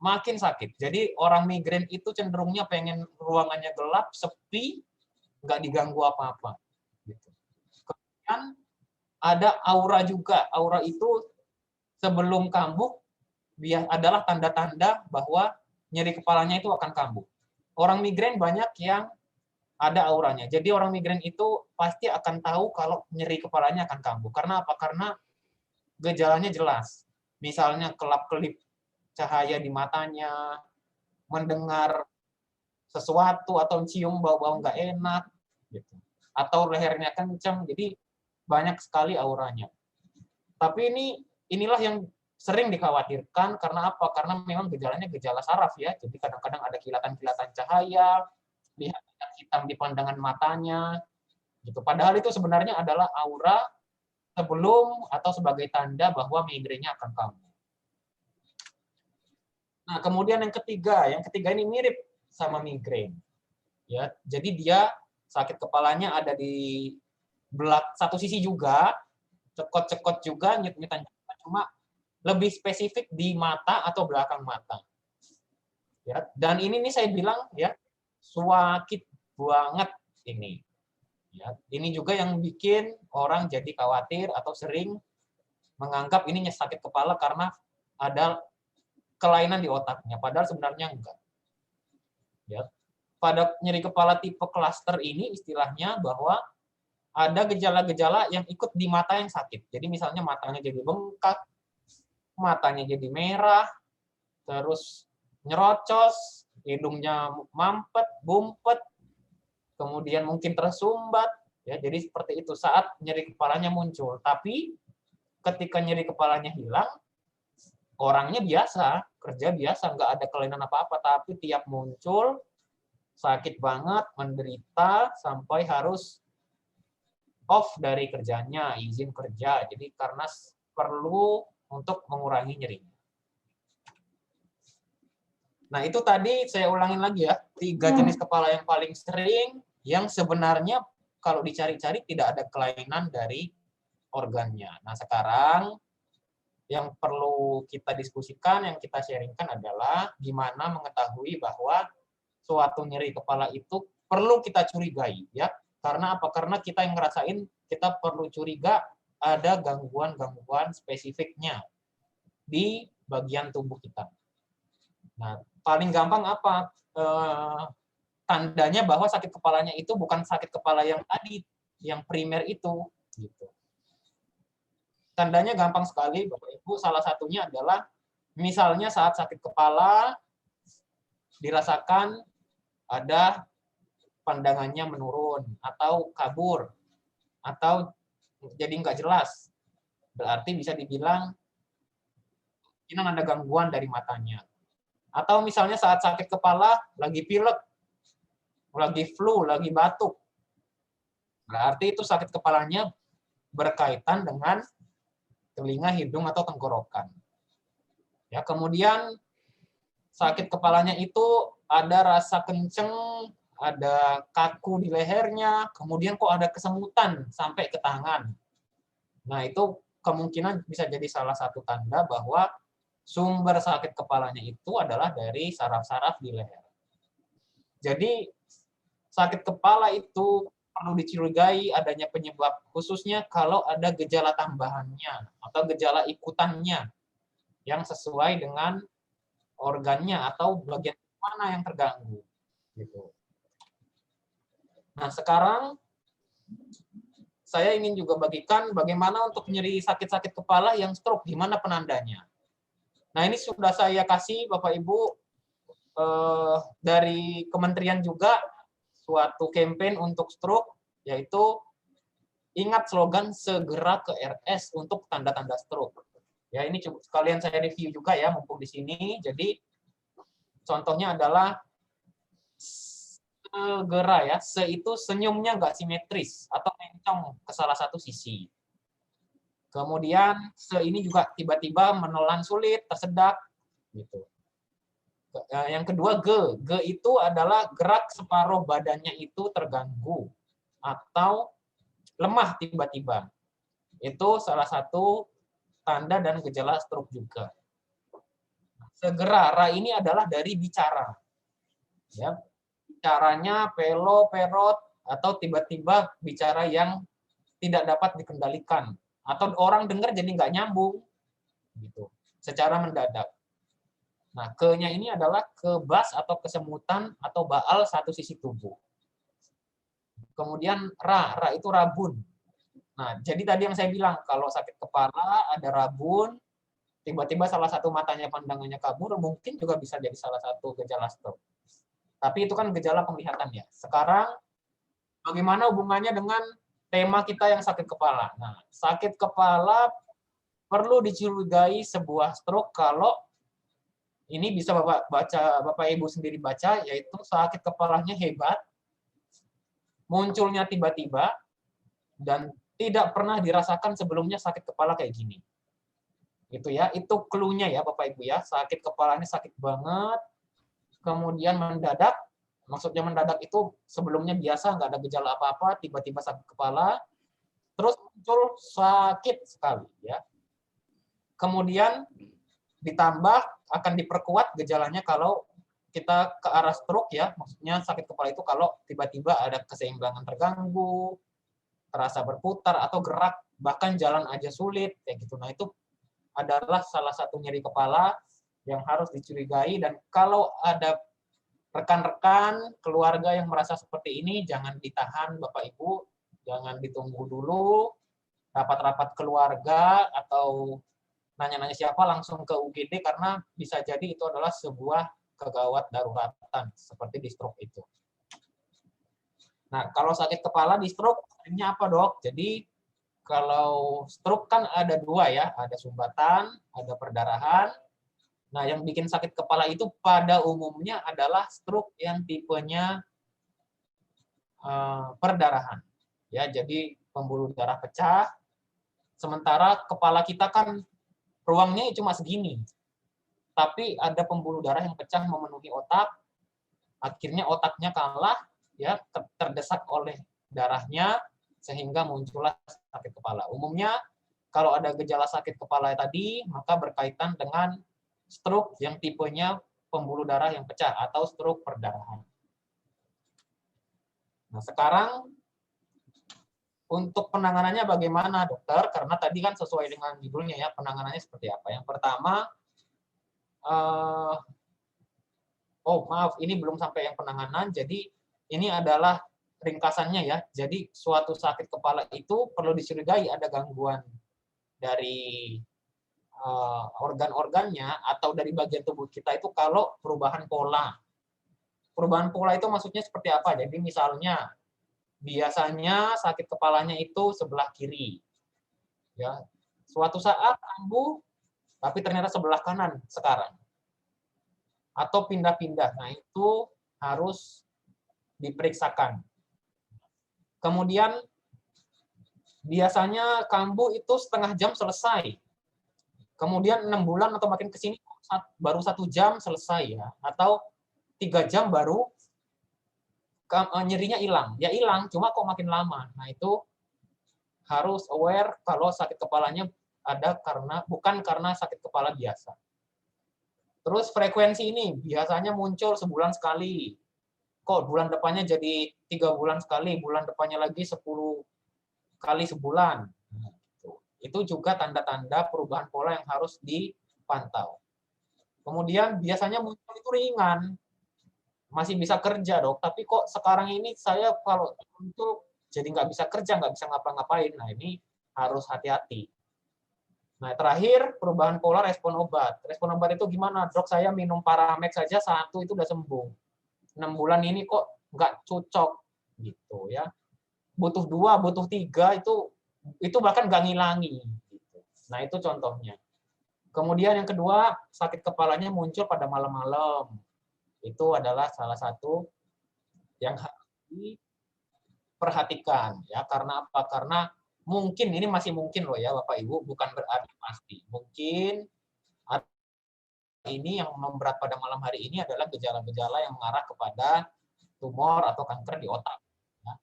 makin sakit. Jadi orang migrain itu cenderungnya pengen ruangannya gelap, sepi, nggak diganggu apa-apa. Kemudian ada aura juga. Aura itu sebelum kambuh adalah tanda-tanda bahwa nyeri kepalanya itu akan kambuh. Orang migrain banyak yang ada auranya. Jadi orang migrain itu pasti akan tahu kalau nyeri kepalanya akan kambuh. Karena apa? Karena gejalanya jelas. Misalnya kelap-kelip cahaya di matanya, mendengar sesuatu atau cium bau-bau nggak enak, gitu. Atau lehernya kenceng, jadi banyak sekali auranya. Tapi inilah yang sering dikhawatirkan karena apa? Karena memang gejalanya gejala saraf ya, jadi kadang-kadang ada kilatan-kilatan cahaya, lihat hitam di pandangan matanya, gitu. Padahal itu sebenarnya adalah aura sebelum atau sebagai tanda bahwa migrainnya akan kambuh. Nah, kemudian yang ketiga ini mirip sama migrain. Ya, jadi dia sakit kepalanya ada di satu sisi juga, cekot-cekot juga, nyut-nyutan juga, cuma lebih spesifik di mata atau belakang mata. Ya, dan ini nih saya bilang ya, sakit banget ini. Ya, ini juga yang bikin orang jadi khawatir atau sering menganggap ini sakit kepala karena ada kelainan di otaknya, padahal sebenarnya enggak. Ya. Pada nyeri kepala tipe klaster ini istilahnya bahwa ada gejala-gejala yang ikut di mata yang sakit. Jadi misalnya matanya jadi bengkak, matanya jadi merah, terus nyerocos, hidungnya mampet, bumpet, kemudian mungkin tersumbat, ya. Jadi seperti itu saat nyeri kepalanya muncul. Tapi ketika nyeri kepalanya hilang, orangnya biasa, kerja biasa, nggak ada kelainan apa-apa, tapi tiap muncul sakit banget, menderita sampai harus off dari kerjanya, izin kerja. Jadi karena perlu untuk mengurangi nyerinya. Nah, itu tadi saya ulangin lagi ya, 3 jenis kepala yang paling sering, yang sebenarnya kalau dicari-cari tidak ada kelainan dari organnya. Nah, sekarang yang perlu kita diskusikan, yang kita sharingkan adalah gimana mengetahui bahwa suatu nyeri kepala itu perlu kita curigai, ya. Karena apa? Karena kita yang ngerasain, kita perlu curiga ada gangguan-gangguan spesifiknya di bagian tubuh kita. Nah, paling gampang apa? Tandanya bahwa sakit kepalanya itu bukan sakit kepala yang tadi, yang primer itu. Gitu. Tandanya gampang sekali, Bapak Ibu. Salah satunya adalah, misalnya saat sakit kepala, dirasakan ada pandangannya menurun, atau kabur, atau jadi nggak jelas. Berarti bisa dibilang, ini ada gangguan dari matanya. Atau misalnya saat sakit kepala, lagi pilek, lagi flu, lagi batuk. Berarti itu sakit kepalanya berkaitan dengan telinga, hidung, atau tenggorokan. Ya, kemudian sakit kepalanya itu ada rasa kenceng, ada kaku di lehernya, kemudian kok ada kesemutan sampai ke tangan. Nah, itu kemungkinan bisa jadi salah satu tanda bahwa sumber sakit kepalanya itu adalah dari saraf-saraf di leher. Jadi, sakit kepala itu perlu dicurigai adanya penyebab, khususnya kalau ada gejala tambahannya atau gejala ikutannya yang sesuai dengan organnya atau bagian mana yang terganggu. Gitu. Nah, sekarang saya ingin juga bagikan bagaimana untuk nyeri sakit-sakit kepala yang stroke, gimana penandanya. Nah, ini sudah saya kasih Bapak Ibu dari kementerian juga suatu campaign untuk stroke, yaitu ingat slogan segera ke RS untuk tanda-tanda stroke. Ya, ini sekalian saya review juga ya, mumpung di sini. Jadi contohnya adalah segera ya, se itu senyumnya nggak simetris atau mencong ke salah satu sisi. Kemudian se ini juga tiba-tiba menelan sulit, tersedak, gitu. Yang kedua ge, ge itu adalah gerak separuh badannya itu terganggu atau lemah tiba-tiba. Itu salah satu tanda dan gejala stroke juga. Segera, ra ini adalah dari bicara. Ya, bicaranya pelo, perot, atau tiba-tiba bicara yang tidak dapat dikendalikan. Atau orang dengar jadi nggak nyambung, gitu, secara mendadak. Nah, ke-nya ini adalah kebas atau kesemutan atau baal satu sisi tubuh. Kemudian ra, ra itu rabun. Nah, jadi tadi yang saya bilang, kalau sakit kepala ada rabun, tiba-tiba salah satu matanya pandangannya kabur, mungkin juga bisa jadi salah satu gejala stroke. Tapi itu kan gejala penglihatan ya. Sekarang, bagaimana hubungannya dengan tema kita yang sakit kepala? Nah, sakit kepala perlu dicurigai sebuah stroke kalau ini bisa Bapak Ibu sendiri baca, yaitu sakit kepalanya hebat, munculnya tiba-tiba, dan tidak pernah dirasakan sebelumnya sakit kepala kayak gini. Itu ya, itu clue-nya ya Bapak Ibu ya, sakit kepalanya sakit banget, kemudian mendadak, maksudnya mendadak itu sebelumnya biasa, nggak ada gejala apa-apa, tiba-tiba sakit kepala, terus muncul sakit sekali ya. Kemudian ditambah akan diperkuat gejalanya kalau kita ke arah stroke ya, maksudnya sakit kepala itu kalau tiba-tiba ada keseimbangan terganggu, terasa berputar atau gerak, bahkan jalan aja sulit kayak gitu. Nah, itu adalah salah satu nyeri kepala yang harus dicurigai, dan kalau ada rekan-rekan keluarga yang merasa seperti ini, jangan ditahan Bapak Ibu, jangan ditunggu dulu rapat-rapat keluarga atau nanya-nanya siapa, langsung ke UGD karena bisa jadi itu adalah sebuah kegawat daruratan seperti di stroke itu. Nah, kalau sakit kepala di stroke artinya apa, Dok? Jadi kalau stroke kan ada dua ya, ada sumbatan, ada perdarahan. Nah, yang bikin sakit kepala itu pada umumnya adalah stroke yang tipenya perdarahan. Ya, jadi pembuluh darah pecah, sementara kepala kita kan ruangnya cuma segini. Tapi ada pembuluh darah yang pecah memenuhi otak, akhirnya otaknya kalah, ya, terdesak oleh darahnya, sehingga muncullah sakit kepala. Umumnya kalau ada gejala sakit kepala tadi, maka berkaitan dengan stroke yang tipenya pembuluh darah yang pecah atau stroke perdarahan. Nah, sekarang untuk penanganannya bagaimana, dokter? Karena tadi kan sesuai dengan judulnya ya, penanganannya seperti apa. Yang pertama, maaf, ini belum sampai yang penanganan, jadi ini adalah ringkasannya ya. Jadi suatu sakit kepala itu perlu dicurigai ada gangguan dari organ-organnya atau dari bagian tubuh kita itu kalau perubahan pola. Perubahan pola itu maksudnya seperti apa? Jadi misalnya biasanya sakit kepalanya itu sebelah kiri. Ya. Suatu saat kambuh tapi ternyata sebelah kanan sekarang. Atau pindah-pindah. Nah, itu harus diperiksakan. Kemudian biasanya kambuh itu setengah jam selesai. Kemudian 6 bulan atau makin ke sini baru 1 jam selesai ya, atau 3 jam baru nyerinya hilang. Ya hilang, cuma kok makin lama. Nah, itu harus aware kalau sakit kepalanya ada bukan karena sakit kepala biasa. Terus frekuensi ini biasanya muncul sebulan sekali. Kok bulan depannya jadi 3 bulan sekali, bulan depannya lagi 10 kali sebulan. Itu juga tanda-tanda perubahan pola yang harus dipantau. Kemudian biasanya muncul itu ringan. Masih bisa kerja, Dok, tapi kok sekarang ini saya kalau muncul jadi nggak bisa kerja, nggak bisa ngapa-ngapain. Nah, ini harus hati-hati. Nah, terakhir perubahan pola respon obat. Respon obat itu gimana? Dok, saya minum Paramex saja 1 itu udah sembuh. 6 bulan ini kok nggak cocok gitu ya. Butuh 2, butuh 3 itu bahkan nggak ngilangi. Gitu. Nah, itu contohnya. Kemudian yang kedua, sakit kepalanya muncul pada malam-malam. Itu adalah salah satu yang harus diperhatikan ya. Karena apa? Karena mungkin ini masih mungkin loh ya Bapak Ibu, bukan berarti pasti. Mungkin ini yang memberat pada malam hari ini adalah gejala-gejala yang mengarah kepada tumor atau kanker di otak. Ya.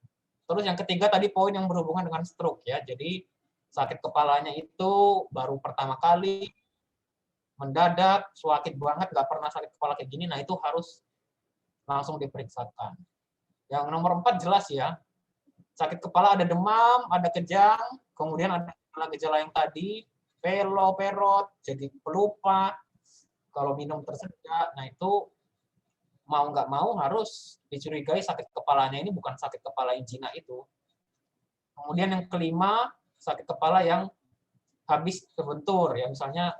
Terus yang ketiga tadi poin yang berhubungan dengan stroke ya. Jadi sakit kepalanya itu baru pertama kali, mendadak, sakit banget, nggak pernah sakit kepala kayak gini. Nah, itu harus langsung diperiksakan. Yang nomor 4 jelas ya. Sakit kepala ada demam, ada kejang, kemudian ada gejala yang tadi, pelo, perot, jadi pelupa, kalau minum tersedak. Nah, itu mau nggak mau harus dicurigai sakit kepalanya ini bukan sakit kepala injina itu. Kemudian yang kelima, sakit kepala yang habis kebentur. Ya, misalnya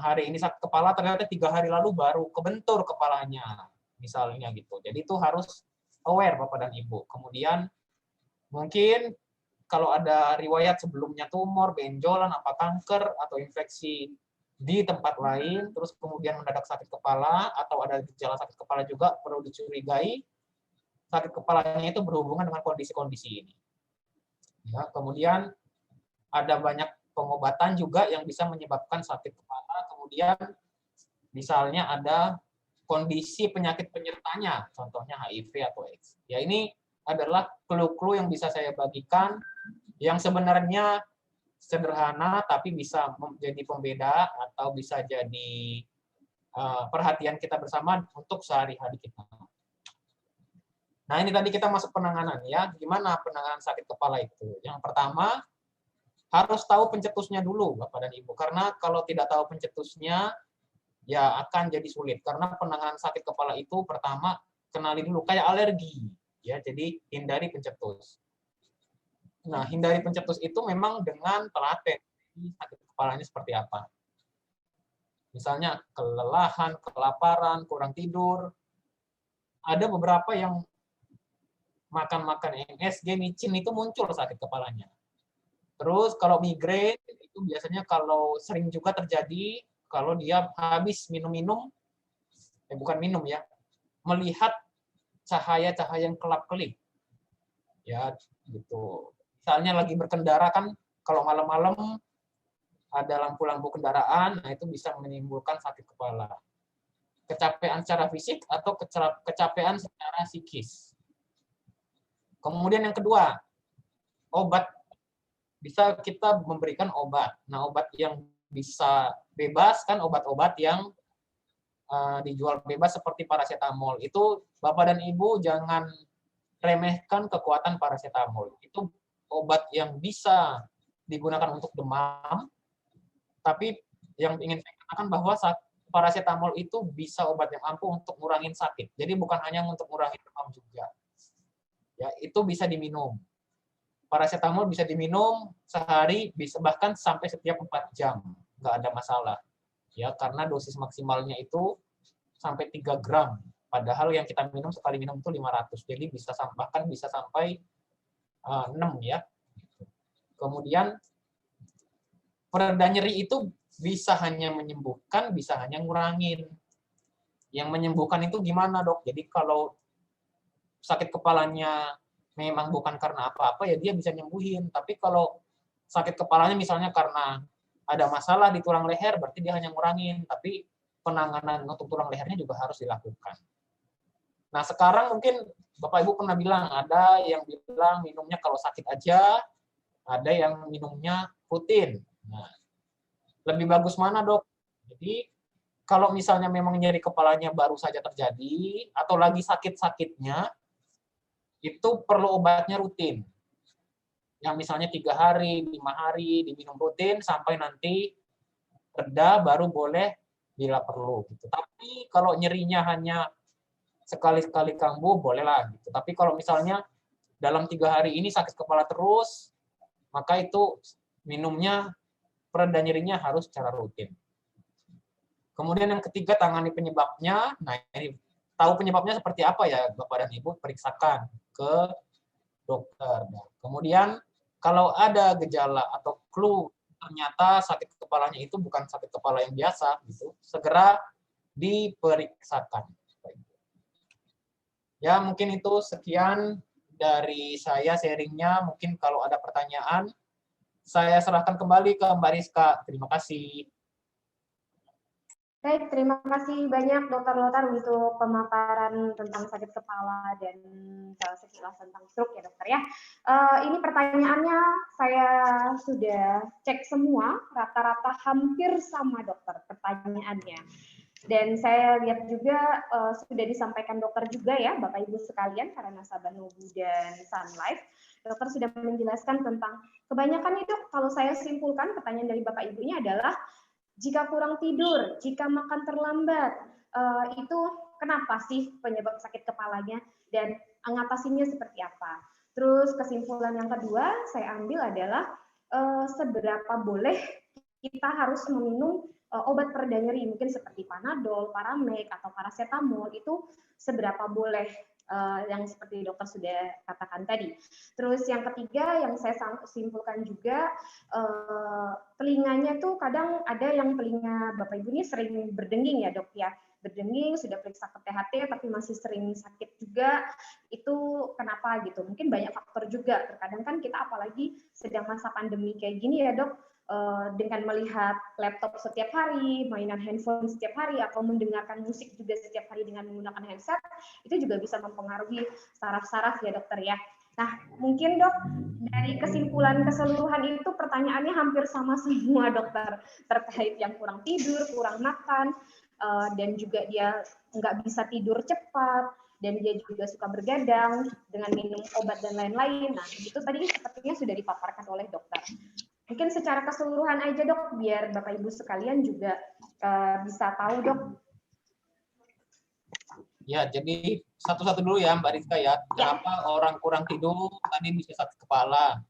hari ini sakit kepala, ternyata 3 hari lalu baru kebentur kepalanya, misalnya gitu. Jadi itu harus aware Bapak dan Ibu. Kemudian mungkin kalau ada riwayat sebelumnya tumor, benjolan, apa kanker, atau infeksi di tempat lain, terus kemudian mendadak sakit kepala, atau ada gejala sakit kepala juga, perlu dicurigai sakit kepalanya itu berhubungan dengan kondisi-kondisi ini. Ya, kemudian ada banyak pengobatan juga yang bisa menyebabkan sakit kepala. Kemudian misalnya ada kondisi penyakit penyertanya, contohnya HIV atau AIDS. Ya, ini adalah clue-clue yang bisa saya bagikan, yang sebenarnya sederhana tapi bisa menjadi pembeda atau bisa jadi perhatian kita bersama untuk sehari-hari kita. Nah, ini tadi kita masuk penanganan ya. Gimana penanganan sakit kepala itu? Yang pertama, harus tahu pencetusnya dulu Bapak dan Ibu. Karena kalau tidak tahu pencetusnya, ya akan jadi sulit. Karena penanganan sakit kepala itu pertama, kenali dulu. Kayak alergi. Ya, jadi hindari pencetus. Nah, hindari pencetus itu memang dengan telaten sakit kepalanya seperti apa. Misalnya kelelahan, kelaparan, kurang tidur. Ada beberapa yang makan-makan MSG, micin itu muncul sakit kepalanya. Terus kalau migrain itu biasanya kalau sering juga terjadi kalau dia habis minum-minum, bukan minum ya, melihat cahaya-cahaya yang kelap-kelip. Ya, gitu. Misalnya lagi berkendara kan, kalau malam-malam ada lampu-lampu kendaraan, nah itu bisa menimbulkan sakit kepala. Kecapean secara fisik atau kecapean secara psikis. Kemudian yang kedua, obat. Bisa kita memberikan obat. Nah, obat yang bisa bebas kan obat-obat yang dijual bebas seperti paracetamol. Itu Bapak dan Ibu jangan remehkan kekuatan paracetamol. Itu obat yang bisa digunakan untuk demam, tapi yang ingin saya katakan bahwa paracetamol itu bisa obat yang ampuh untuk ngurangin sakit. Jadi bukan hanya untuk ngurangin demam juga. Ya, itu bisa diminum. Paracetamol bisa diminum sehari, bisa bahkan sampai setiap 4 jam. Nggak ada masalah. Ya, karena dosis maksimalnya itu sampai 3 gram. Padahal yang kita minum sekali minum itu 500. Jadi bisa bahkan bisa sampai 6 ya. Kemudian pereda nyeri itu bisa hanya menyembuhkan, bisa hanya ngurangin. Yang menyembuhkan itu gimana, Dok? Jadi kalau sakit kepalanya memang bukan karena apa-apa, ya dia bisa nyembuhin. Tapi kalau sakit kepalanya misalnya karena ada masalah di tulang leher, berarti dia hanya ngurangin. Tapi penanganan untuk tulang lehernya juga harus dilakukan. Nah, sekarang mungkin Bapak Ibu pernah bilang, ada yang bilang minumnya kalau sakit aja, ada yang minumnya rutin. Nah, lebih bagus mana, Dok? Jadi, kalau misalnya memang nyeri kepalanya baru saja terjadi, atau lagi sakit-sakitnya, itu perlu obatnya rutin. Yang misalnya 3 hari, 5 hari, diminum rutin, sampai nanti reda, baru boleh bila perlu. Gitu. Tapi kalau nyerinya hanya sekali-sekali kambuh, bolehlah. Gitu. Tapi kalau misalnya dalam 3 hari ini sakit kepala terus, maka itu minumnya pereda nyerinya harus secara rutin. Kemudian yang ketiga, tangani penyebabnya. Nah, ini tahu penyebabnya seperti apa ya, Bapak dan Ibu, periksakan ke dokter. Nah, kemudian kalau ada gejala atau clue ternyata sakit kepalanya itu bukan sakit kepala yang biasa, gitu, segera diperiksakan. Ya, mungkin itu sekian dari saya sharingnya. Mungkin kalau ada pertanyaan, saya serahkan kembali ke Mbak Rizka. Terima kasih. Baik, terima kasih banyak Dr. Lothar untuk pemaparan tentang sakit kepala dan sekilas tentang stroke ya dokter ya. Ini pertanyaannya saya sudah cek semua, rata-rata hampir sama dokter pertanyaannya. Dan saya lihat juga sudah disampaikan dokter juga ya, Bapak Ibu sekalian, karena nasabah Nubu dan Sun Life. Dokter sudah menjelaskan tentang kebanyakan itu, kalau saya simpulkan pertanyaan dari Bapak Ibunya adalah, jika kurang tidur, jika makan terlambat, itu kenapa sih penyebab sakit kepalanya dan mengatasinya seperti apa? Terus kesimpulan yang kedua saya ambil adalah seberapa boleh kita harus meminum obat pereda nyeri, mungkin seperti Panadol, Paramek, atau paracetamol, itu seberapa boleh yang seperti dokter sudah katakan tadi. Terus yang ketiga yang saya simpulkan juga, telinganya tuh kadang ada yang telinga Bapak Ibu ini sering berdenging ya dok ya, berdenging, sudah periksa ke THT tapi masih sering sakit juga, itu kenapa gitu? Mungkin banyak faktor juga, terkadang kan kita apalagi sedang masa pandemi kayak gini ya dok, dengan melihat laptop setiap hari, mainan handphone setiap hari, atau mendengarkan musik juga setiap hari dengan menggunakan headset, itu juga bisa mempengaruhi saraf-saraf ya dokter ya. Nah mungkin dok, dari kesimpulan keseluruhan itu pertanyaannya hampir sama semua dokter, terkait yang kurang tidur, kurang makan, dan juga dia nggak bisa tidur cepat, dan dia juga suka bergadang dengan minum obat dan lain-lain. Nah itu tadi sepertinya sudah dipaparkan oleh dokter. Mungkin secara keseluruhan aja dok, biar Bapak Ibu sekalian juga bisa tahu dok. Ya, jadi satu-satu dulu ya Mbak Rizka ya. Kenapa orang kurang tidur tadi bisa sakit kepala?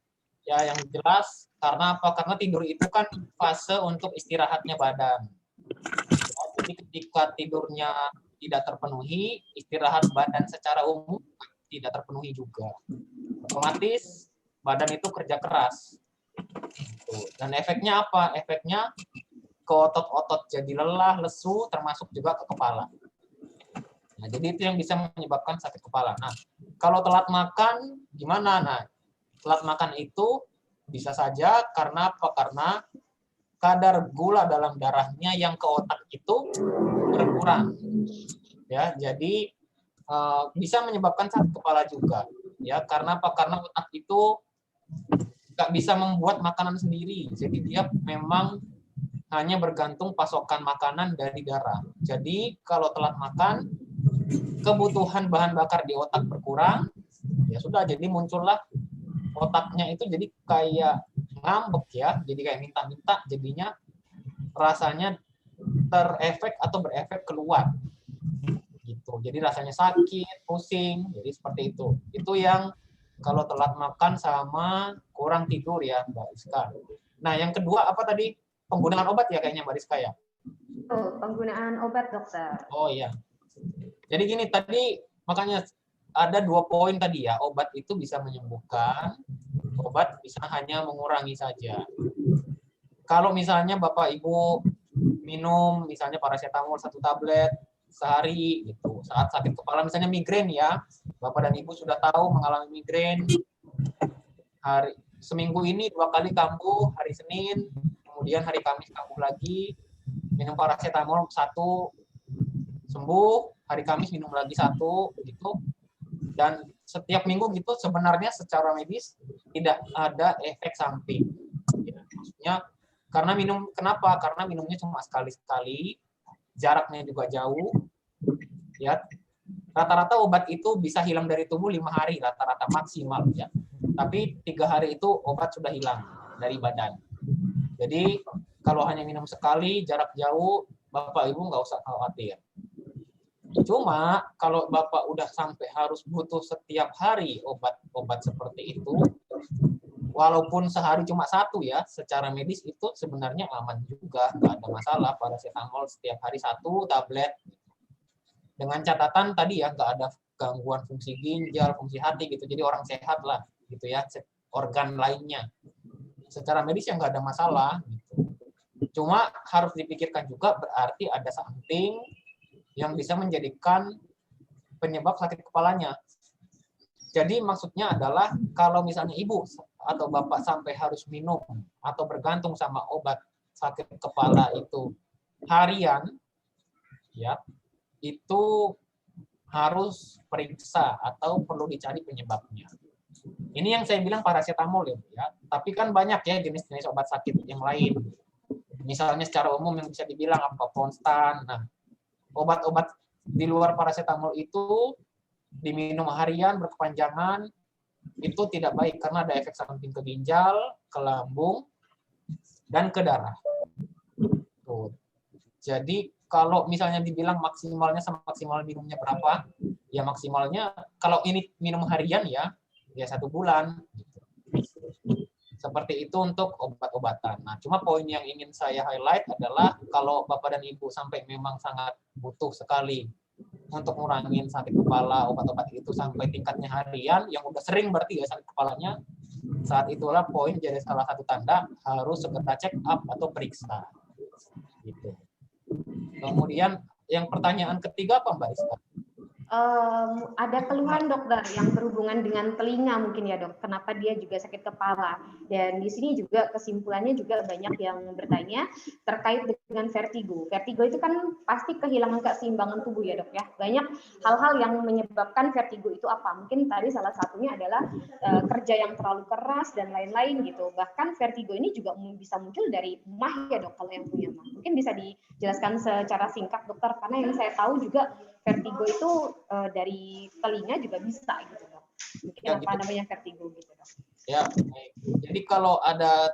Ya, yang jelas karena apa? Karena tidur itu kan fase untuk istirahatnya badan. Ya, jadi ketika tidurnya tidak terpenuhi, istirahat badan secara umum tidak terpenuhi juga. Otomatis badan itu kerja keras. Dan efeknya apa? Efeknya ke otot-otot jadi lelah, lesu, termasuk juga ke kepala. Nah, jadi itu yang bisa menyebabkan sakit kepala. Nah, kalau telat makan gimana? Nah, telat makan itu bisa saja karena apa? Karena kadar gula dalam darahnya yang ke otak itu berkurang. Ya, jadi bisa menyebabkan sakit kepala juga. Ya, karena apa? Karena otak itu nggak bisa membuat makanan sendiri. Jadi dia memang hanya bergantung pasokan makanan dari darah. Jadi kalau telat makan, kebutuhan bahan bakar di otak berkurang, ya sudah, jadi muncullah otaknya itu jadi kayak ngambek ya, jadi kayak minta-minta, jadinya rasanya terefek atau berefek keluar. Gitu. Jadi rasanya sakit, pusing, jadi seperti itu. Itu yang kalau telat makan sama kurang tidur ya, Mbak Rizka. Nah, yang kedua apa tadi? Penggunaan obat ya kayaknya Mbak Rizka ya? Oh, penggunaan obat, dokter. Oh iya. Jadi gini tadi, makanya ada 2 poin tadi ya. Obat itu bisa menyembuhkan, obat bisa hanya mengurangi saja. Kalau misalnya Bapak Ibu minum misalnya paracetamol 1 tablet sehari gitu, saat sakit kepala misalnya migrain ya, Bapak dan Ibu sudah tahu mengalami migrain, seminggu ini 2 kali kambuh, hari Senin, kemudian hari Kamis kambuh lagi, minum paracetamol 1, sembuh, hari Kamis minum lagi 1, gitu. Dan setiap minggu gitu sebenarnya secara medis tidak ada efek samping. Ya, maksudnya karena kenapa? Karena minumnya cuma sekali-sekali, jaraknya juga jauh. Ya, rata-rata obat itu bisa hilang dari tubuh 5 hari rata-rata maksimal ya. Tapi 3 hari itu obat sudah hilang dari badan. Jadi kalau hanya minum sekali, jarak jauh, Bapak Ibu nggak usah khawatir. Cuma kalau Bapak udah sampai harus butuh setiap hari obat-obat seperti itu, walaupun sehari cuma 1 ya, secara medis itu sebenarnya aman juga, nggak ada masalah. Paracetamol setiap hari 1 tablet. Dengan catatan tadi ya, nggak ada gangguan fungsi ginjal, fungsi hati gitu. Jadi orang sehat lah, gitu ya, organ lainnya. Secara medis ya nggak ada masalah. Gitu. Cuma harus dipikirkan juga berarti ada something yang bisa menjadikan penyebab sakit kepalanya. Jadi maksudnya adalah kalau misalnya ibu atau bapak sampai harus minum atau bergantung sama obat sakit kepala itu harian, ya itu harus periksa atau perlu dicari penyebabnya. Ini yang saya bilang paracetamol ya. Tapi kan banyak ya jenis-jenis obat sakit yang lain. Misalnya secara umum yang bisa dibilang apa konstan. Nah, obat-obat di luar paracetamol itu diminum harian berkepanjangan itu tidak baik karena ada efek samping ke ginjal, ke lambung, dan ke darah. Tuh. Jadi kalau misalnya dibilang maksimalnya sama maksimal minumnya berapa, ya maksimalnya kalau ini minum harian ya 1 bulan. Seperti itu untuk obat-obatan. Nah, cuma poin yang ingin saya highlight adalah kalau Bapak dan Ibu sampai memang sangat butuh sekali untuk ngurangin sakit kepala, obat-obat itu sampai tingkatnya harian, yang udah sering berarti ya sakit kepalanya, saat itulah poin jadi salah satu tanda harus segera check up atau periksa. Gitu. Kemudian yang pertanyaan ketiga apa Mbak Rizka? Ada keluhan dokter yang berhubungan dengan telinga mungkin ya dok, kenapa dia juga sakit kepala, dan di sini juga kesimpulannya juga banyak yang bertanya terkait dengan vertigo. Vertigo itu kan pasti kehilangan keseimbangan tubuh ya dok ya, banyak hal-hal yang menyebabkan vertigo itu apa, mungkin tadi salah satunya adalah kerja yang terlalu keras dan lain-lain gitu, bahkan vertigo ini juga bisa muncul dari mah ya dok, kalau yang punya mah. Mungkin bisa dijelaskan secara singkat dokter, karena yang saya tahu juga vertigo itu dari telinga juga bisa gitu dok. Mungkin ya, apa namanya vertigo gitu dok. Ya, baik. Jadi kalau ada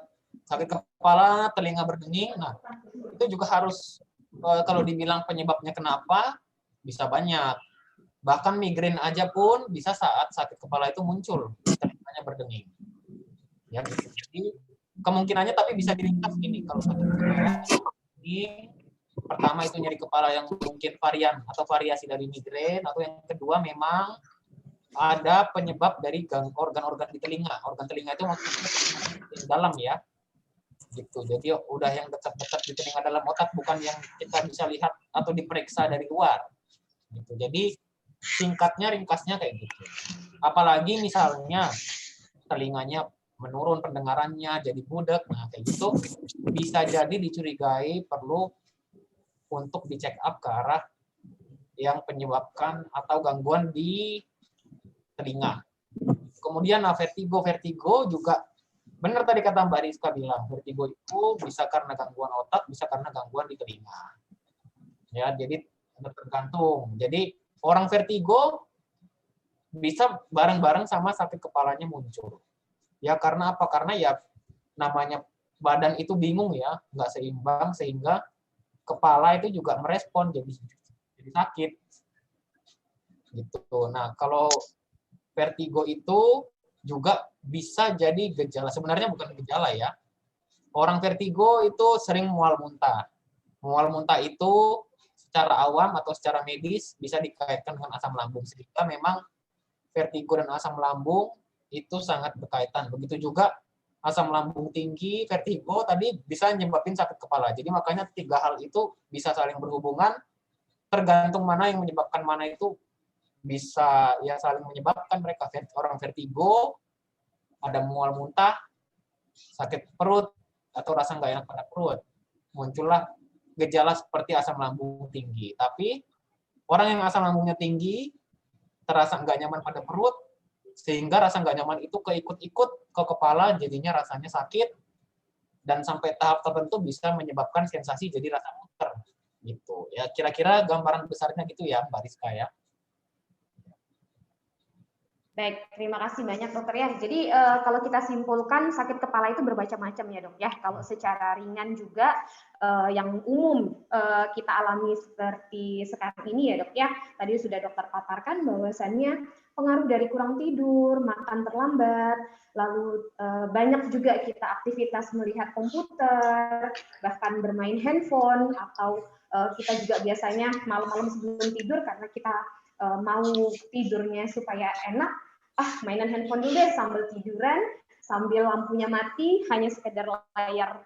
sakit kepala, telinga berdenging, nah itu juga harus kalau dibilang penyebabnya kenapa bisa banyak. Bahkan migrain aja pun bisa saat sakit kepala itu muncul telinganya berdenging. Ya, gitu. Jadi kemungkinannya tapi bisa diringkas gini kalau sakit kepala ini. Pertama itu nyeri kepala yang mungkin varian atau variasi dari migrain, atau yang kedua memang ada penyebab dari organ-organ di telinga. Organ telinga itu maksudnya yang dalam ya. Gitu. Jadi udah yang dekat-dekat di telinga dalam otak, bukan yang kita bisa lihat atau diperiksa dari luar. Gitu. Jadi singkatnya, ringkasnya kayak gitu. Apalagi misalnya telinganya menurun pendengarannya, jadi budak, nah kayak gitu bisa jadi dicurigai perlu untuk di-check up ke arah yang penyebabkan atau gangguan di telinga. Kemudian vertigo juga benar tadi kata Mbak Rizka bilang, vertigo itu bisa karena gangguan otak, bisa karena gangguan di telinga. Ya, jadi tergantung. Jadi orang vertigo bisa bareng-bareng sama sakit kepalanya muncul. Ya karena apa? Karena ya namanya badan itu bingung ya, nggak seimbang sehingga kepala itu juga merespon jadi sakit. Gitu. Nah, kalau vertigo itu juga bisa jadi gejala. Sebenarnya bukan gejala ya. Orang vertigo itu sering mual muntah. Mual muntah itu secara awam atau secara medis bisa dikaitkan dengan asam lambung. Sehingga memang vertigo dan asam lambung itu sangat berkaitan. Begitu juga asam lambung tinggi, vertigo tadi bisa menyebabkan sakit kepala. Jadi makanya 3 hal itu bisa saling berhubungan. Tergantung mana yang menyebabkan mana itu bisa ya saling menyebabkan mereka. Orang vertigo, ada mual muntah, sakit perut, atau rasa nggak enak pada perut. Muncullah gejala seperti asam lambung tinggi. Tapi orang yang asam lambungnya tinggi, terasa nggak nyaman pada perut, sehingga rasa nggak nyaman itu keikut-ikut ke kepala, jadinya rasanya sakit, dan sampai tahap tertentu bisa menyebabkan sensasi jadi rasa muter. Gitu. Ya kira-kira gambaran besarnya gitu ya, Mbak Rizka ya. Baik, terima kasih banyak dokter ya. Jadi kalau kita simpulkan sakit kepala itu bermacam-macam ya dok ya. Kalau secara ringan juga yang umum kita alami seperti sekarang ini ya dok ya. Tadi sudah dokter paparkan bahwasannya pengaruh dari kurang tidur, makan terlambat, lalu banyak juga kita aktivitas melihat komputer, bahkan bermain handphone, atau kita juga biasanya malam-malam sebelum tidur karena kita mau tidurnya supaya enak, mainan handphone dulu deh sambil tiduran, sambil lampunya mati, hanya sekedar layar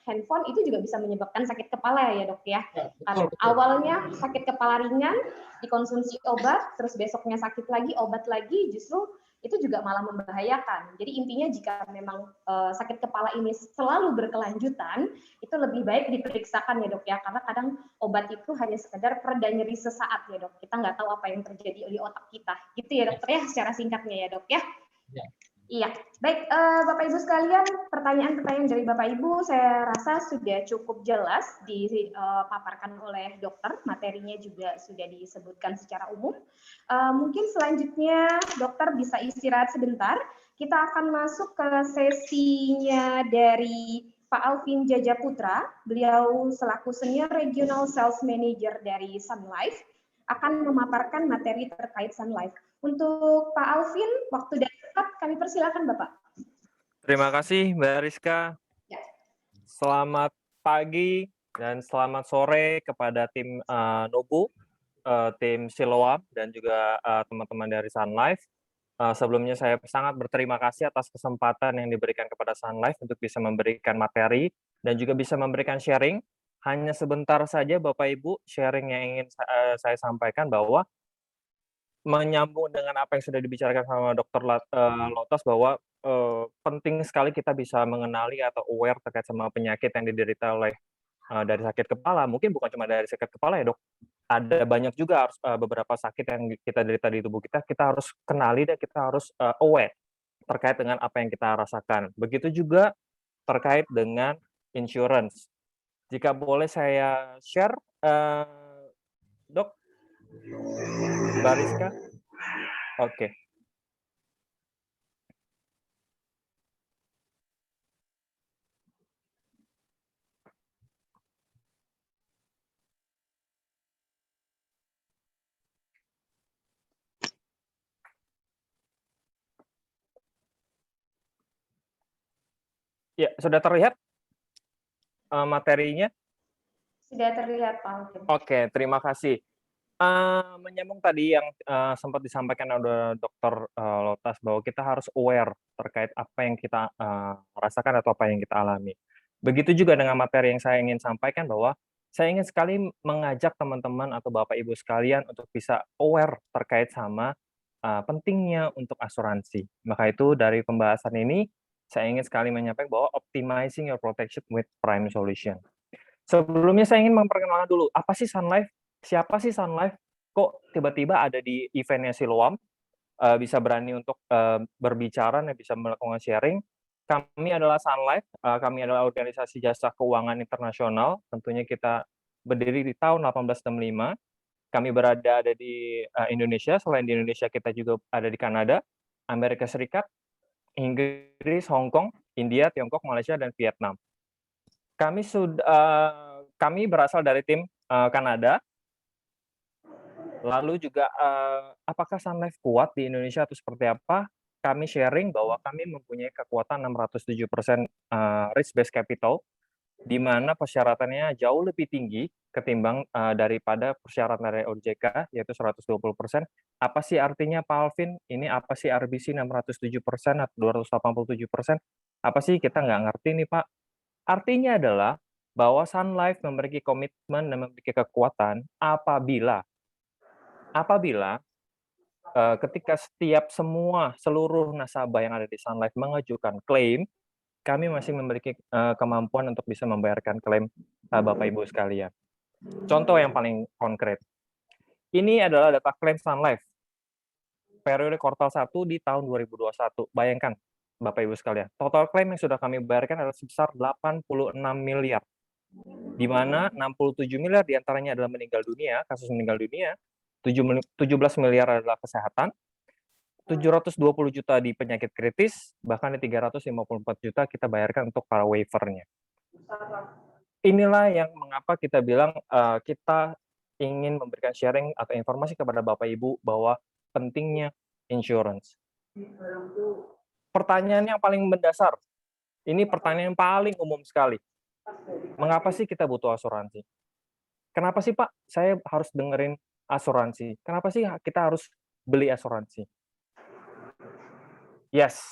handphone, itu juga bisa menyebabkan sakit kepala ya dok ya. Karena awalnya sakit kepala ringan, dikonsumsi obat, terus besoknya sakit lagi, obat lagi, justru itu juga malah membahayakan. Jadi intinya jika memang sakit kepala ini selalu berkelanjutan, itu lebih baik diperiksakan ya dok ya, karena kadang obat itu hanya sekedar pereda nyeri sesaat ya dok. Kita nggak tahu apa yang terjadi di otak kita. Gitu ya dokter ya, secara singkatnya ya dok ya. Iya, baik Bapak Ibu sekalian, pertanyaan-pertanyaan dari Bapak Ibu saya rasa sudah cukup jelas dipaparkan oleh dokter, materinya juga sudah disebutkan secara umum. Mungkin selanjutnya dokter bisa istirahat sebentar, kita akan masuk ke sesinya dari Pak Alvin Jajaputra, beliau selaku Senior Regional Sales Manager dari Sun Life, akan memaparkan materi terkait Sun Life. Untuk Pak Alvin, waktu dan tempat kami persilakan Bapak. Terima kasih Mbak Rizka. Ya. Selamat pagi dan selamat sore kepada tim Nobu, tim Siloam, dan juga teman-teman dari Sun Life. Sebelumnya saya sangat berterima kasih atas kesempatan yang diberikan kepada Sun Life untuk bisa memberikan materi dan juga bisa memberikan sharing. Hanya sebentar saja Bapak Ibu, sharing yang ingin saya sampaikan bahwa menyambung dengan apa yang sudah dibicarakan sama Dr. Lotos bahwa penting sekali kita bisa mengenali atau aware terkait sama penyakit yang diderita oleh dari sakit kepala. Mungkin bukan cuma dari sakit kepala ya dok, ada banyak juga harus beberapa sakit yang kita derita di tubuh kita harus kenali dan kita harus aware terkait dengan apa yang kita rasakan. Begitu juga terkait dengan insurance. Jika boleh saya share, dok, Mbak Rizka? Oke. Ya, sudah terlihat materinya? Sudah terlihat Pak Alvin. Oke, terima kasih. Menyambung tadi yang sempat disampaikan oleh Dr. Lotas bahwa kita harus aware terkait apa yang kita rasakan atau apa yang kita alami. Begitu juga dengan materi yang saya ingin sampaikan bahwa saya ingin sekali mengajak teman-teman atau Bapak Ibu sekalian untuk bisa aware terkait sama pentingnya untuk asuransi. Maka itu dari pembahasan ini, saya ingin sekali menyampaikan bahwa optimizing your protection with Prime Solution. Sebelumnya saya ingin memperkenalkan dulu, apa sih Sun Life? Siapa sih Sun Life? Kok tiba-tiba ada di eventnya Siloam, bisa berani untuk berbicara dan bisa melakukan sharing. Kami adalah Sun Life, kami adalah organisasi jasa keuangan internasional, tentunya kita berdiri di tahun 1865. Kami ada di Indonesia, selain di Indonesia kita juga ada di Kanada, Amerika Serikat, Inggris, Hong Kong, India, Tiongkok, Malaysia, dan Vietnam. Kami berasal dari tim Kanada. Lalu juga apakah Sun Life kuat di Indonesia atau seperti apa? Kami sharing bahwa kami mempunyai kekuatan 607% risk-based capital, di mana persyaratannya jauh lebih tinggi ketimbang daripada persyaratan dari OJK, yaitu 120%. Apa sih artinya, Pak Alvin? Ini apa sih RBC 607% atau 287%? Apa sih? Kita nggak ngerti nih, Pak. Artinya adalah bahwa Sun Life memiliki komitmen dan memiliki kekuatan apabila ketika seluruh nasabah yang ada di Sun Life mengajukan klaim, kami masih memiliki kemampuan untuk bisa membayarkan klaim Bapak Ibu sekalian. Contoh yang paling konkret. Ini adalah data klaim Sun Life periode kuartal 1 di tahun 2021. Bayangkan Bapak Ibu sekalian, total klaim yang sudah kami bayarkan adalah sebesar 86 miliar. Di mana 67 miliar diantaranya adalah meninggal dunia, kasus meninggal dunia, 17 miliar adalah kesehatan, 720 juta di penyakit kritis, bahkan di 354 juta kita bayarkan untuk para waiver-nya. Inilah yang mengapa kita bilang kita ingin memberikan sharing atau informasi kepada Bapak Ibu bahwa pentingnya insurance. Pertanyaan yang paling mendasar, ini pertanyaan yang paling umum sekali. Mengapa sih kita butuh asuransi? Kenapa sih Pak saya harus dengerin asuransi? Kenapa sih kita harus beli asuransi? Yes,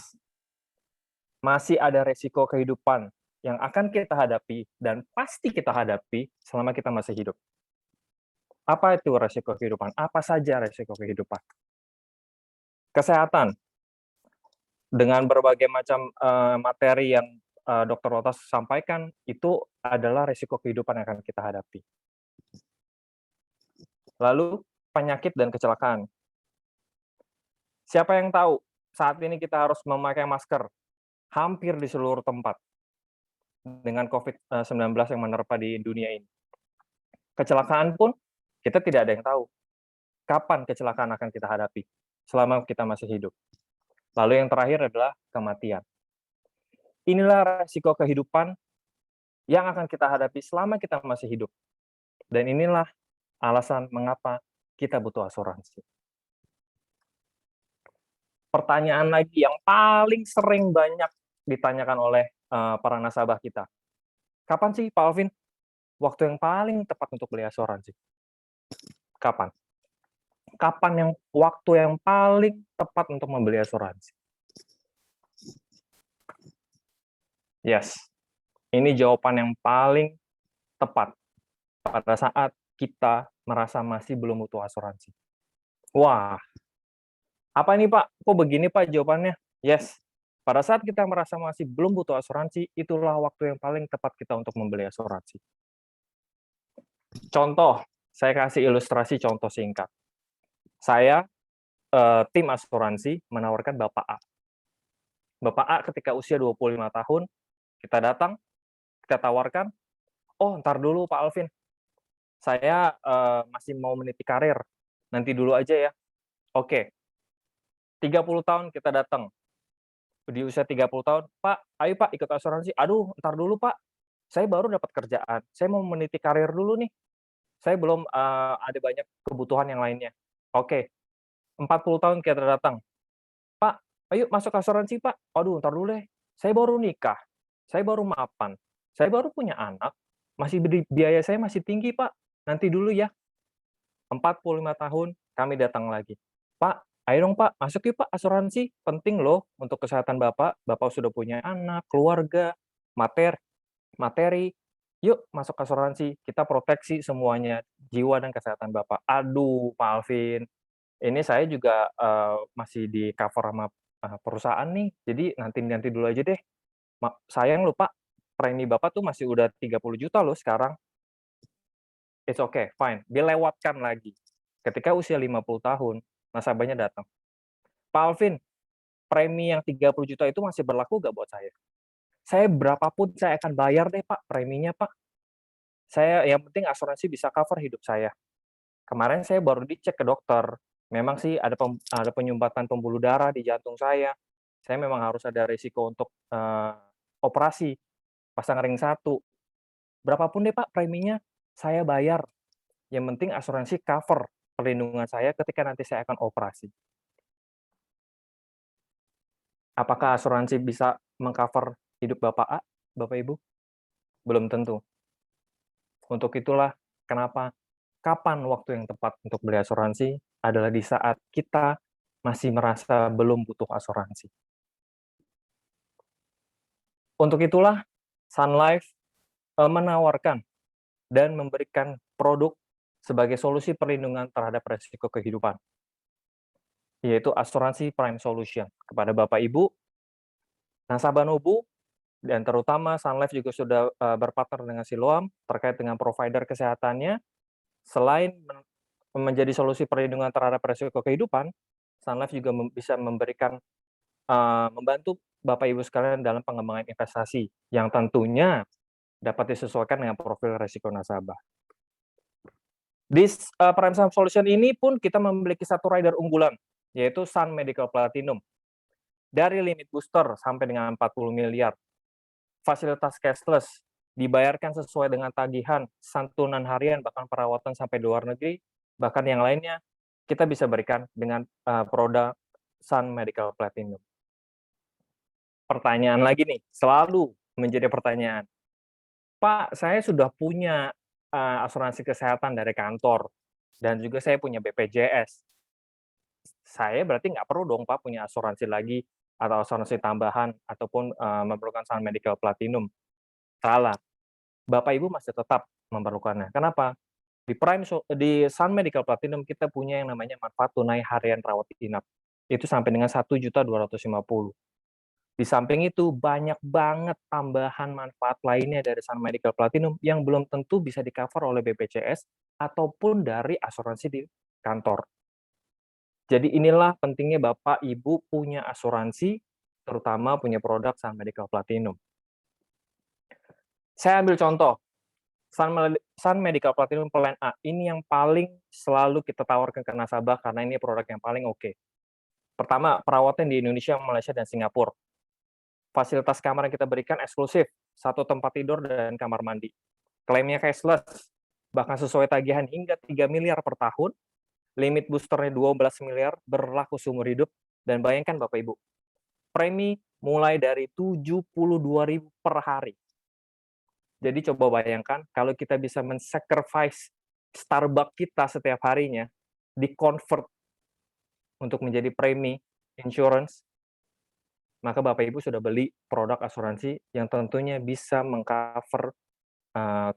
masih ada resiko kehidupan yang akan kita hadapi dan pasti kita hadapi selama kita masih hidup. Apa itu resiko kehidupan? Apa saja resiko kehidupan? Kesehatan. Dengan berbagai macam materi yang Dr. Rotas sampaikan, itu adalah resiko kehidupan yang akan kita hadapi. Lalu, penyakit dan kecelakaan. Siapa yang tahu saat ini kita harus memakai masker hampir di seluruh tempat dengan COVID-19 yang menerpa di dunia ini. Kecelakaan pun kita tidak ada yang tahu kapan kecelakaan akan kita hadapi selama kita masih hidup. Lalu yang terakhir adalah kematian. Inilah resiko kehidupan yang akan kita hadapi selama kita masih hidup. Dan inilah alasan mengapa kita butuh asuransi. Pertanyaan lagi yang paling sering banyak ditanyakan oleh para nasabah kita. Kapan sih Pak Alvin waktu yang paling tepat untuk beli asuransi? Kapan? Kapan waktu yang paling tepat untuk membeli asuransi? Yes, ini jawaban yang paling tepat pada saat kita merasa masih belum butuh asuransi. Wah, apa ini Pak? Kok begini Pak jawabannya? Yes, pada saat kita merasa masih belum butuh asuransi, itulah waktu yang paling tepat kita untuk membeli asuransi. Contoh, saya kasih ilustrasi contoh singkat. Saya, tim asuransi, menawarkan Bapak A. Bapak A ketika usia 25 tahun, kita datang, kita tawarkan, oh ntar dulu Pak Alvin, saya masih mau meniti karir, nanti dulu aja ya. Oke, 30 tahun kita datang, di usia 30 tahun, Pak, ayo Pak ikut asuransi. Aduh, ntar dulu Pak, saya baru dapat kerjaan, saya mau meniti karir dulu nih, saya belum ada banyak kebutuhan yang lainnya. Oke, 40 tahun kita datang, Pak, ayo masuk asuransi Pak. Aduh, ntar dulu deh, saya baru nikah, saya baru mapan, saya baru punya anak, biaya saya masih tinggi Pak, nanti dulu ya. 45 tahun kami datang lagi, Pak, ayo dong Pak, masuk yuk Pak asuransi, penting loh untuk kesehatan Bapak sudah punya anak, keluarga, materi, Yuk masuk asuransi, kita proteksi semuanya, jiwa dan kesehatan Bapak. Aduh, Pak Alvin, ini saya juga masih di cover sama perusahaan nih, jadi nanti dulu aja deh. Sayang lupa, premi Bapak tuh masih udah 30 juta loh sekarang. It's okay, fine. Dilewatkan lagi. Ketika usia 50 tahun, nasabahnya datang. Pak Alvin, premi yang 30 juta itu masih berlaku nggak buat saya? Saya berapapun saya akan bayar deh Pak, preminya Pak. Saya yang penting asuransi bisa cover hidup saya. Kemarin saya baru dicek ke dokter. Memang sih ada penyumbatan pembuluh darah di jantung saya. Saya memang harus ada risiko untuk operasi pasang ring 1. Berapapun deh Pak preminya, saya bayar. Yang penting asuransi cover perlindungan saya ketika nanti saya akan operasi. Apakah asuransi bisa mengcover hidup Bapak A, Bapak Ibu? Belum tentu. Untuk itulah kenapa kapan waktu yang tepat untuk beli asuransi adalah di saat kita masih merasa belum butuh asuransi. Untuk itulah Sun Life menawarkan dan memberikan produk sebagai solusi perlindungan terhadap resiko kehidupan, yaitu asuransi Prime Solution kepada Bapak Ibu, nasabah Nobu, dan terutama Sun Life juga sudah berpartner dengan Siloam terkait dengan provider kesehatannya. Selain menjadi solusi perlindungan terhadap resiko kehidupan, Sun Life juga bisa memberikan membantu Bapak Ibu sekalian dalam pengembangan investasi yang tentunya dapat disesuaikan dengan profil resiko nasabah. Di Prime Solution ini pun kita memiliki satu rider unggulan, yaitu Sun Medical Platinum. Dari limit booster sampai dengan 40 miliar. Fasilitas cashless, dibayarkan sesuai dengan tagihan, santunan harian, bahkan perawatan sampai di luar negeri, bahkan yang lainnya, kita bisa berikan dengan produk Sun Medical Platinum. Pertanyaan lagi nih, selalu menjadi pertanyaan. Pak, saya sudah punya asuransi kesehatan dari kantor, dan juga saya punya BPJS. Saya berarti nggak perlu dong Pak punya asuransi lagi, atau asuransi tambahan, ataupun memerlukan Sun Medical Platinum. Salah. Bapak Ibu masih tetap memerlukannya. Kenapa? Di Sun Medical Platinum kita punya yang namanya manfaat tunai harian rawat inap. Itu sampai dengan 1.250.000. Di samping itu banyak banget tambahan manfaat lainnya dari Sun Medical Platinum yang belum tentu bisa di-cover oleh BPJS ataupun dari asuransi di kantor. Jadi inilah pentingnya Bapak Ibu punya asuransi, terutama punya produk Sun Medical Platinum. Saya ambil contoh, Sun Medical Platinum Plan A, ini yang paling selalu kita tawarkan ke nasabah karena ini produk yang paling oke. Pertama, perawatan di Indonesia, Malaysia, dan Singapura. Fasilitas kamar yang kita berikan eksklusif, 1 tempat tidur dan kamar mandi. Klaimnya cashless, bahkan sesuai tagihan hingga 3 miliar per tahun, limit boosternya 12 miliar, berlaku seumur hidup, dan bayangkan Bapak Ibu, premi mulai dari 72.000 per hari. Jadi coba bayangkan kalau kita bisa men-sacrifice Starbucks kita setiap harinya, di-convert untuk menjadi premi insurance, maka Bapak Ibu sudah beli produk asuransi yang tentunya bisa mengcover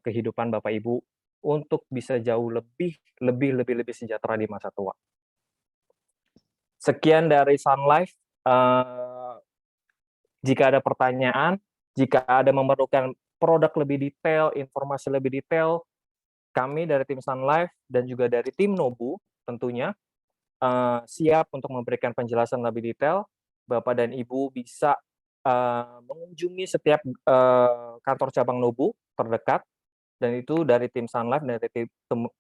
kehidupan Bapak Ibu untuk bisa jauh lebih sejahtera di masa tua. Sekian dari Sun Life. Jika ada pertanyaan, jika ada memerlukan produk lebih detail, informasi lebih detail, kami dari tim Sun Life dan juga dari tim Nobu tentunya siap untuk memberikan penjelasan lebih detail. Bapak dan Ibu bisa mengunjungi setiap kantor cabang Nobu terdekat, dan itu dari tim Sun Life dan dari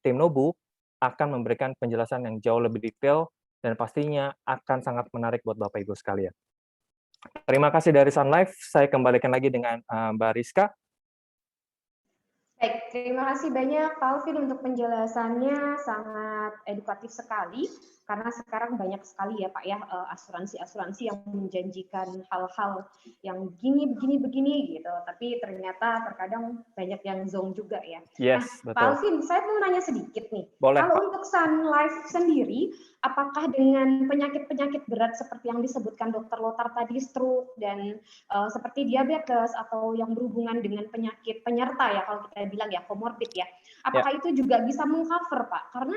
tim Nobu akan memberikan penjelasan yang jauh lebih detail dan pastinya akan sangat menarik buat Bapak Ibu sekalian. Terima kasih dari Sun Life. Saya kembalikan lagi dengan Mbak Rizka. Baik, terima kasih banyak Pak Alvin untuk penjelasannya, sangat edukatif sekali. Karena sekarang banyak sekali ya Pak ya asuransi-asuransi yang menjanjikan hal-hal yang begini gitu, tapi ternyata terkadang banyak yang zonk juga ya. Nah, Yes, Pak betul. Alvin, saya mau nanya sedikit nih. Boleh, Kalau Pak. untuk Sun Life sendiri, apakah dengan penyakit-penyakit berat seperti yang disebutkan Dokter Lothar tadi, stroke dan seperti diabetes atau yang berhubungan dengan penyakit penyerta ya kalau kita bilang ya komorbid ya, apakah itu juga bisa mengcover Pak? Karena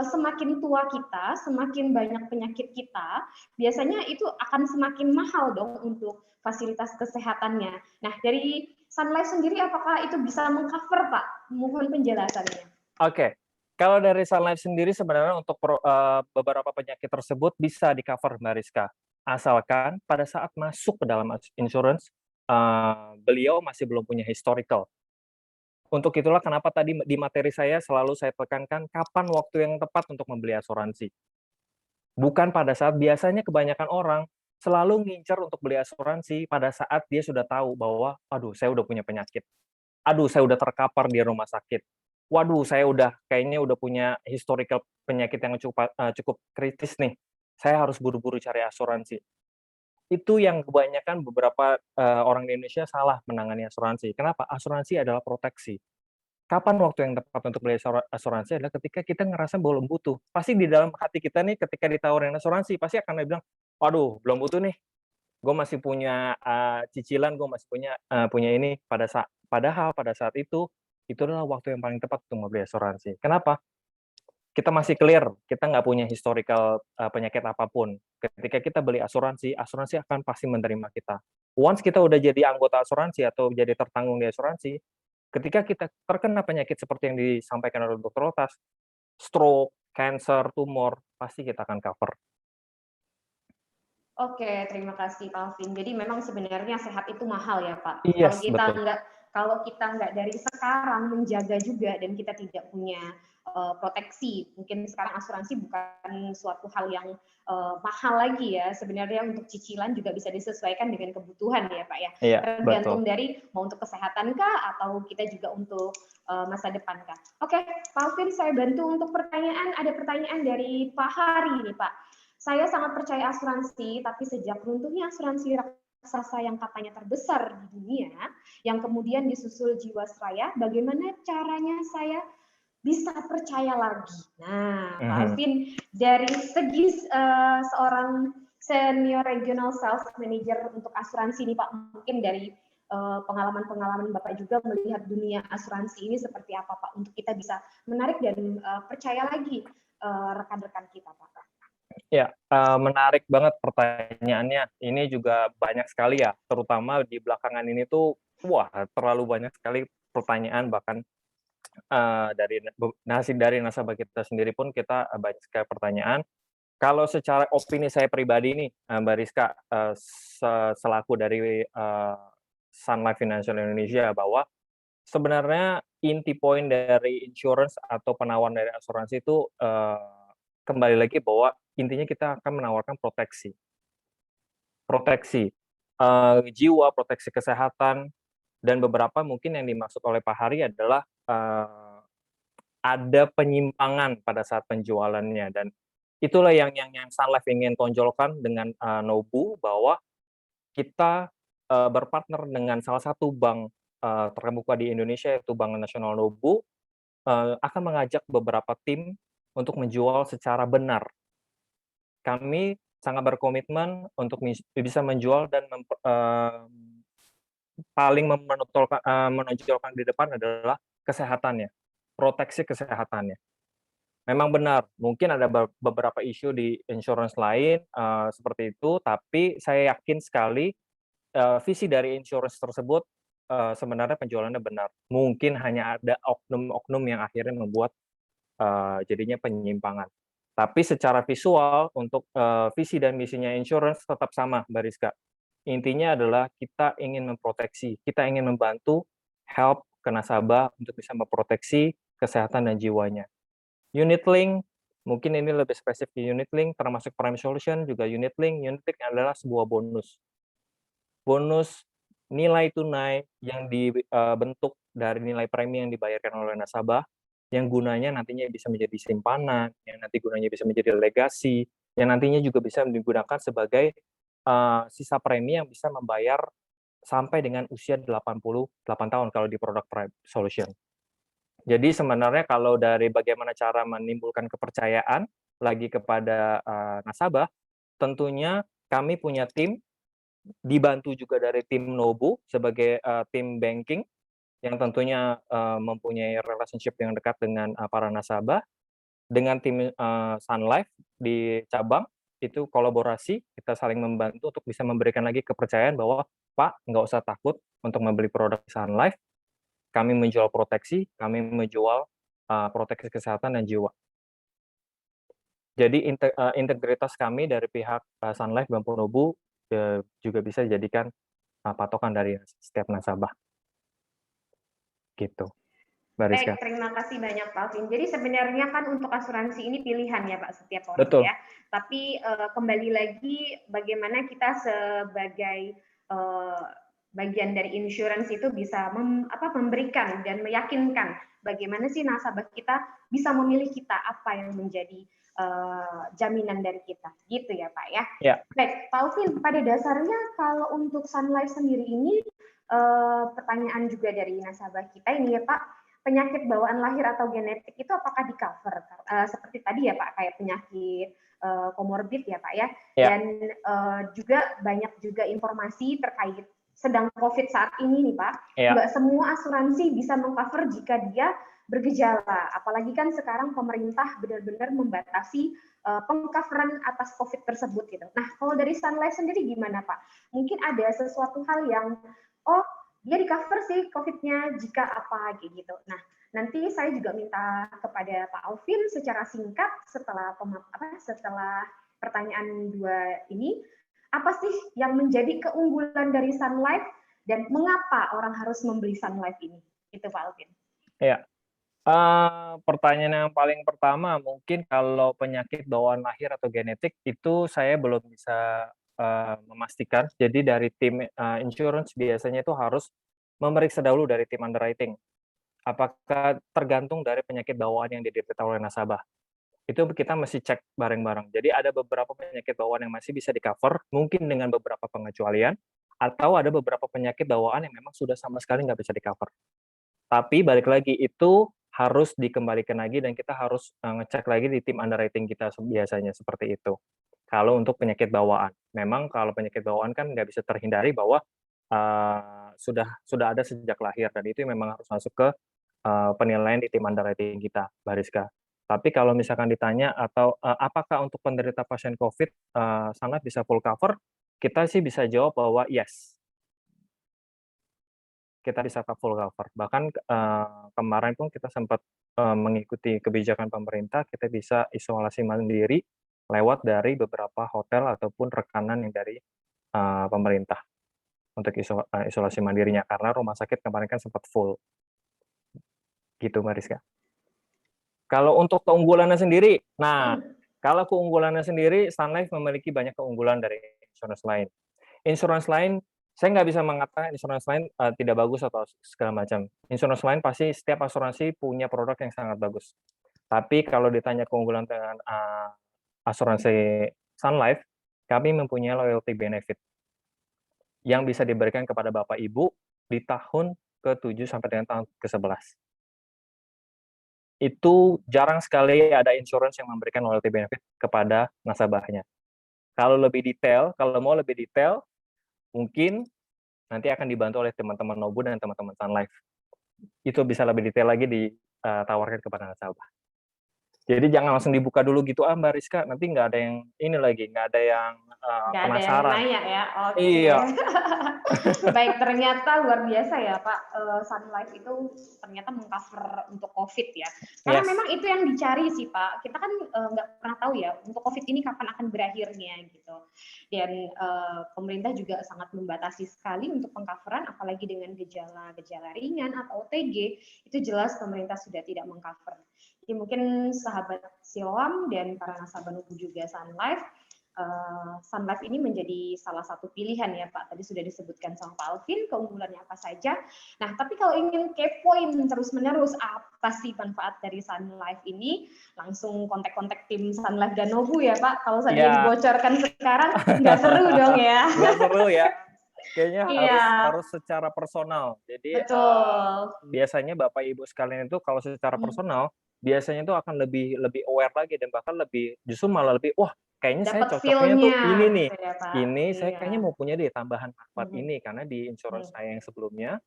semakin tua kita, semakin banyak penyakit kita, biasanya itu akan semakin mahal dong untuk fasilitas kesehatannya. Nah, dari Sun Life sendiri apakah itu bisa mengcover Pak? Mohon penjelasannya. Oke. Kalau dari Sun Life sendiri sebenarnya untuk beberapa penyakit tersebut bisa di-cover Mbak Rizka. Asalkan pada saat masuk ke dalam insurance, beliau masih belum punya historical. Untuk itulah kenapa tadi di materi saya selalu saya tekankan kapan waktu yang tepat untuk membeli asuransi. Bukan pada saat biasanya kebanyakan orang selalu ngincar untuk beli asuransi pada saat dia sudah tahu bahwa, aduh saya udah punya penyakit, aduh saya udah terkapar di rumah sakit, waduh saya kayaknya udah punya historical penyakit yang cukup kritis nih, saya harus buru-buru cari asuransi. Itu yang kebanyakan beberapa orang di Indonesia salah menangani asuransi. Kenapa? Asuransi adalah proteksi. Kapan waktu yang tepat untuk beli asuransi adalah ketika kita ngerasa belum butuh. Pasti di dalam hati kita nih ketika ditawarin asuransi, pasti akan bilang, waduh belum butuh nih, gue masih punya cicilan, gue masih punya ini. Padahal pada saat itu adalah waktu yang paling tepat untuk membeli asuransi. Kenapa? Kita masih clear, kita nggak punya historical penyakit apapun. Ketika kita beli asuransi, asuransi akan pasti menerima kita. Once kita udah jadi anggota asuransi atau jadi tertanggung di asuransi, ketika kita terkena penyakit seperti yang disampaikan oleh Dr. Lothar, stroke, cancer, tumor, pasti kita akan cover. Oke, terima kasih Pak Alvin. Jadi memang sebenarnya sehat itu mahal ya Pak. Yes, Kalau kita nggak dari sekarang menjaga juga dan kita tidak punya proteksi, mungkin sekarang asuransi bukan suatu hal yang mahal lagi ya. Sebenarnya untuk cicilan juga bisa disesuaikan dengan kebutuhan ya Pak ya. Iya, Tergantung betul. dari mau untuk kesehatan kah atau kita juga untuk masa depan kah. Oke, Pak Alvin saya bantu untuk pertanyaan. Ada pertanyaan dari Pak Hari nih Pak. Saya sangat percaya asuransi, tapi sejak runtuhnya asuransi raksasa yang katanya terbesar di dunia, yang kemudian disusul Jiwasraya, bagaimana caranya saya bisa percaya lagi? Nah, Pak Alvin, dari segi seorang senior regional sales manager untuk asuransi nih Pak, mungkin dari pengalaman-pengalaman Bapak juga melihat dunia asuransi ini seperti apa Pak, untuk kita bisa menarik dan percaya lagi rekan-rekan kita Pak. Ya, menarik banget pertanyaannya. Ini juga banyak sekali ya, terutama di belakangan ini tuh, wah terlalu banyak sekali pertanyaan, bahkan dari nasabah kita sendiri pun kita banyak sekali pertanyaan. Kalau secara opini saya pribadi nih, Mbak Rizka, selaku dari Sun Life Financial Indonesia, bahwa sebenarnya inti poin dari insurance atau penawaran dari asuransi itu kembali lagi bahwa intinya kita akan menawarkan proteksi jiwa, proteksi kesehatan, dan beberapa mungkin yang dimaksud oleh Pak Hari adalah ada penyimpangan pada saat penjualannya, dan itulah yang Sun Life ingin tonjolkan dengan Nobu, bahwa kita berpartner dengan salah satu bank terkemuka di Indonesia, yaitu Bank Nasional Nobu, akan mengajak beberapa tim untuk menjual secara benar. Kami sangat berkomitmen untuk bisa menjual dan paling menonjolkan di depan adalah kesehatannya, proteksi kesehatannya. Memang benar, mungkin ada beberapa isu di insurance lain seperti itu, tapi saya yakin sekali visi dari insurance tersebut sebenarnya penjualannya benar. Mungkin hanya ada oknum-oknum yang akhirnya membuat jadinya penyimpangan. Tapi secara visual untuk visi dan misinya insurance tetap sama, Mbak Rizka. Intinya adalah kita ingin memproteksi, kita ingin membantu help ke nasabah untuk bisa memproteksi kesehatan dan jiwanya. Unit link, mungkin ini lebih spesifik unit link, termasuk prime solution juga unit link. Unit link adalah sebuah bonus. Bonus nilai tunai yang dibentuk dari nilai premi yang dibayarkan oleh nasabah, yang gunanya nantinya bisa menjadi simpanan, yang nanti gunanya bisa menjadi legasi, yang nantinya juga bisa digunakan sebagai sisa premi yang bisa membayar sampai dengan usia 88 tahun kalau di produk Prime Solution. Jadi sebenarnya kalau dari bagaimana cara menimbulkan kepercayaan lagi kepada nasabah, tentunya kami punya tim, dibantu juga dari tim Nobu sebagai tim banking yang tentunya mempunyai relationship yang dekat dengan para nasabah, dengan tim Sun Life di cabang, itu kolaborasi, kita saling membantu untuk bisa memberikan lagi kepercayaan bahwa, Pak, nggak usah takut untuk membeli produk Sun Life, kami menjual proteksi, kami menjual proteksi kesehatan dan jiwa. Jadi integritas kami dari pihak Sun Life dan Nobu juga bisa dijadikan patokan dari setiap nasabah. Gitu. Mbak Rizka. Baik, terima kasih banyak Pak Alvin. Jadi sebenarnya kan untuk asuransi ini pilihan ya Pak setiap orang Betul. ya. Tapi kembali lagi bagaimana kita sebagai bagian dari insurance itu bisa memberikan dan meyakinkan bagaimana sih nasabah kita bisa memilih kita apa yang menjadi jaminan dari kita, gitu ya Pak ya. Ya. Baik, Pak Alvin, pada dasarnya kalau untuk Sun Life sendiri ini pertanyaan juga dari nasabah kita ini ya Pak. Penyakit bawaan lahir atau genetik itu apakah di-cover? Seperti tadi ya Pak, kayak penyakit komorbid ya Pak ya. Dan juga banyak juga informasi terkait sedang COVID saat ini nih Pak. Nggak semua asuransi bisa meng-cover jika dia bergejala. Apalagi kan sekarang pemerintah benar-benar membatasi pengcoveran atas COVID tersebut gitu. Nah, kalau dari Sun Life sendiri gimana Pak? Mungkin ada sesuatu hal yang, dia di-cover sih COVID-nya jika apa gitu. Nah, nanti saya juga minta kepada Pak Alvin secara singkat setelah pertanyaan 2 ini, apa sih yang menjadi keunggulan dari Sun Life dan mengapa orang harus membeli Sun Life ini? Itu Pak Alvin. Ya. Pertanyaan yang paling pertama mungkin kalau penyakit bawaan lahir atau genetik itu saya belum bisa memastikan. Jadi dari tim insurance biasanya itu harus memeriksa dahulu dari tim underwriting. Apakah tergantung dari penyakit bawaan yang diderita oleh nasabah. Itu kita mesti cek bareng-bareng. Jadi ada beberapa penyakit bawaan yang masih bisa di-cover, mungkin dengan beberapa pengecualian, atau ada beberapa penyakit bawaan yang memang sudah sama sekali nggak bisa di-cover. Tapi balik lagi, itu harus dikembalikan lagi dan kita harus ngecek lagi di tim underwriting kita biasanya seperti itu. Kalau untuk penyakit bawaan, memang kalau penyakit bawaan kan nggak bisa terhindari bahwa sudah ada sejak lahir dan itu memang harus masuk ke penilaian di tim underwriting kita, Mbak Rizka. Tapi kalau misalkan ditanya atau apakah untuk penderita pasien COVID sangat bisa full cover, kita sih bisa jawab bahwa yes. Kita bisa full cover. Bahkan kemarin pun kita sempat mengikuti kebijakan pemerintah, kita bisa isolasi mandiri lewat dari beberapa hotel ataupun rekanan yang dari pemerintah untuk isolasi mandirinya, karena rumah sakit kemarin kan sempat full. Gitu Mbak Rizka. Kalau untuk keunggulannya sendiri, nah kalau keunggulannya sendiri, Sun Life memiliki banyak keunggulan dari insurance lain. Insurance lain, saya nggak bisa mengatakan insurance lain tidak bagus atau segala macam. Insurance lain pasti setiap asuransi punya produk yang sangat bagus. Tapi kalau ditanya keunggulan dengan asuransi Sun Life, kami mempunyai loyalty benefit yang bisa diberikan kepada Bapak Ibu di tahun ke-7 sampai dengan tahun ke-11. Itu jarang sekali ada insurance yang memberikan loyalty benefit kepada nasabahnya. Kalau mau lebih detail, mungkin nanti akan dibantu oleh teman-teman Nobu dan teman-teman Sun Life. Itu bisa lebih detail lagi ditawarkan kepada nasabah. Jadi jangan langsung dibuka dulu gitu, Mbak Rizka, nanti nggak ada yang ini lagi, nggak ada yang penasaran. Nggak ada yang nanya ya? Okay. Iya. Baik, ternyata luar biasa ya Pak, Sun Life itu ternyata meng-cover untuk COVID ya. Karena memang itu yang dicari sih Pak, kita kan nggak pernah tahu ya, untuk COVID ini kapan akan berakhirnya gitu. Dan pemerintah juga sangat membatasi sekali untuk peng-coveran, apalagi dengan gejala-gejala ringan atau OTG, itu jelas pemerintah sudah tidak meng-cover. Jadi mungkin sahabat Siloam dan para nasabah Nobu juga Sun Life, Sun Life ini menjadi salah satu pilihan ya Pak. Tadi sudah disebutkan sama Pak Alvin keunggulannya apa saja. Nah, tapi kalau ingin kepoin terus-menerus apa sih manfaat dari Sun Life ini, langsung kontak-kontak tim Sun Life dan Nobu ya Pak. Kalau saja dibocorkan sekarang nggak seru dong ya. Nggak seru ya. Kayaknya Iya. harus secara personal. Jadi Betul. biasanya Bapak Ibu sekalian itu kalau secara personal biasanya itu akan lebih aware lagi dan bahkan lebih justru malah lebih wah kayaknya saya Dapat cocoknya tuh feel-nya ini nih. gitu ya, Pak. Ini saya Iya. kayaknya mau punya deh tambahan manfaat ini karena di insurance saya yang sebelumnya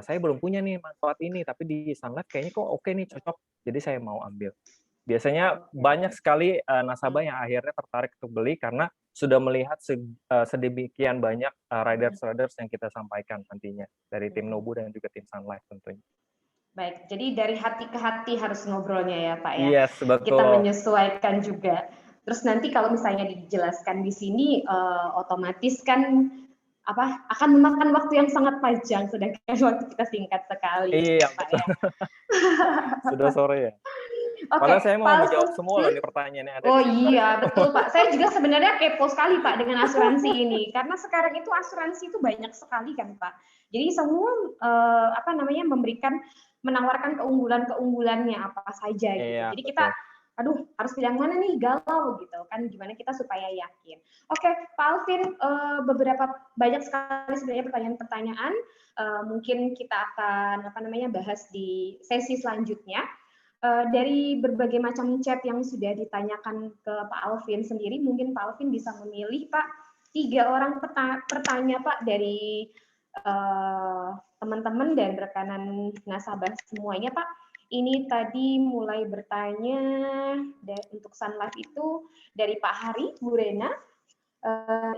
saya belum punya nih manfaat ini tapi di Sun Life kayaknya kok oke nih cocok. Jadi saya mau ambil. Biasanya banyak sekali nasabah yang akhirnya tertarik untuk beli karena sudah melihat sedemikian banyak riders yang kita sampaikan nantinya dari tim Nobu dan juga tim Sun Life tentunya. Baik, jadi dari hati ke hati harus ngobrolnya ya Pak ya. Yes, betul. Kita menyesuaikan juga. Terus nanti kalau misalnya dijelaskan di sini otomatis kan akan memakan waktu yang sangat panjang sedangkan waktu kita singkat sekali. Iya, Pak betul. ya. Sudah sore ya. Oke, Padahal saya mau Pak menjawab Alvin. semua loh nih pertanyaan yang ada. Oh di iya, betul Pak. Saya juga sebenarnya kepo sekali Pak dengan asuransi ini. Karena sekarang itu asuransi itu banyak sekali kan Pak. Jadi semua menawarkan keunggulannya apa saja gitu. Iya, Jadi kita harus pilih yang mana nih, galau gitu kan, gimana kita supaya yakin. Oke, Pak Alvin, banyak sekali sebenarnya pertanyaan-pertanyaan, mungkin kita akan bahas di sesi selanjutnya. Dari berbagai macam chat yang sudah ditanyakan ke Pak Alvin sendiri, mungkin Pak Alvin bisa memilih Pak 3 orang pertanyaan Pak dari teman-teman dan rekanan nasabah semuanya Pak. Ini tadi mulai bertanya untuk Sun Life itu dari Pak Hari, Bu Rena,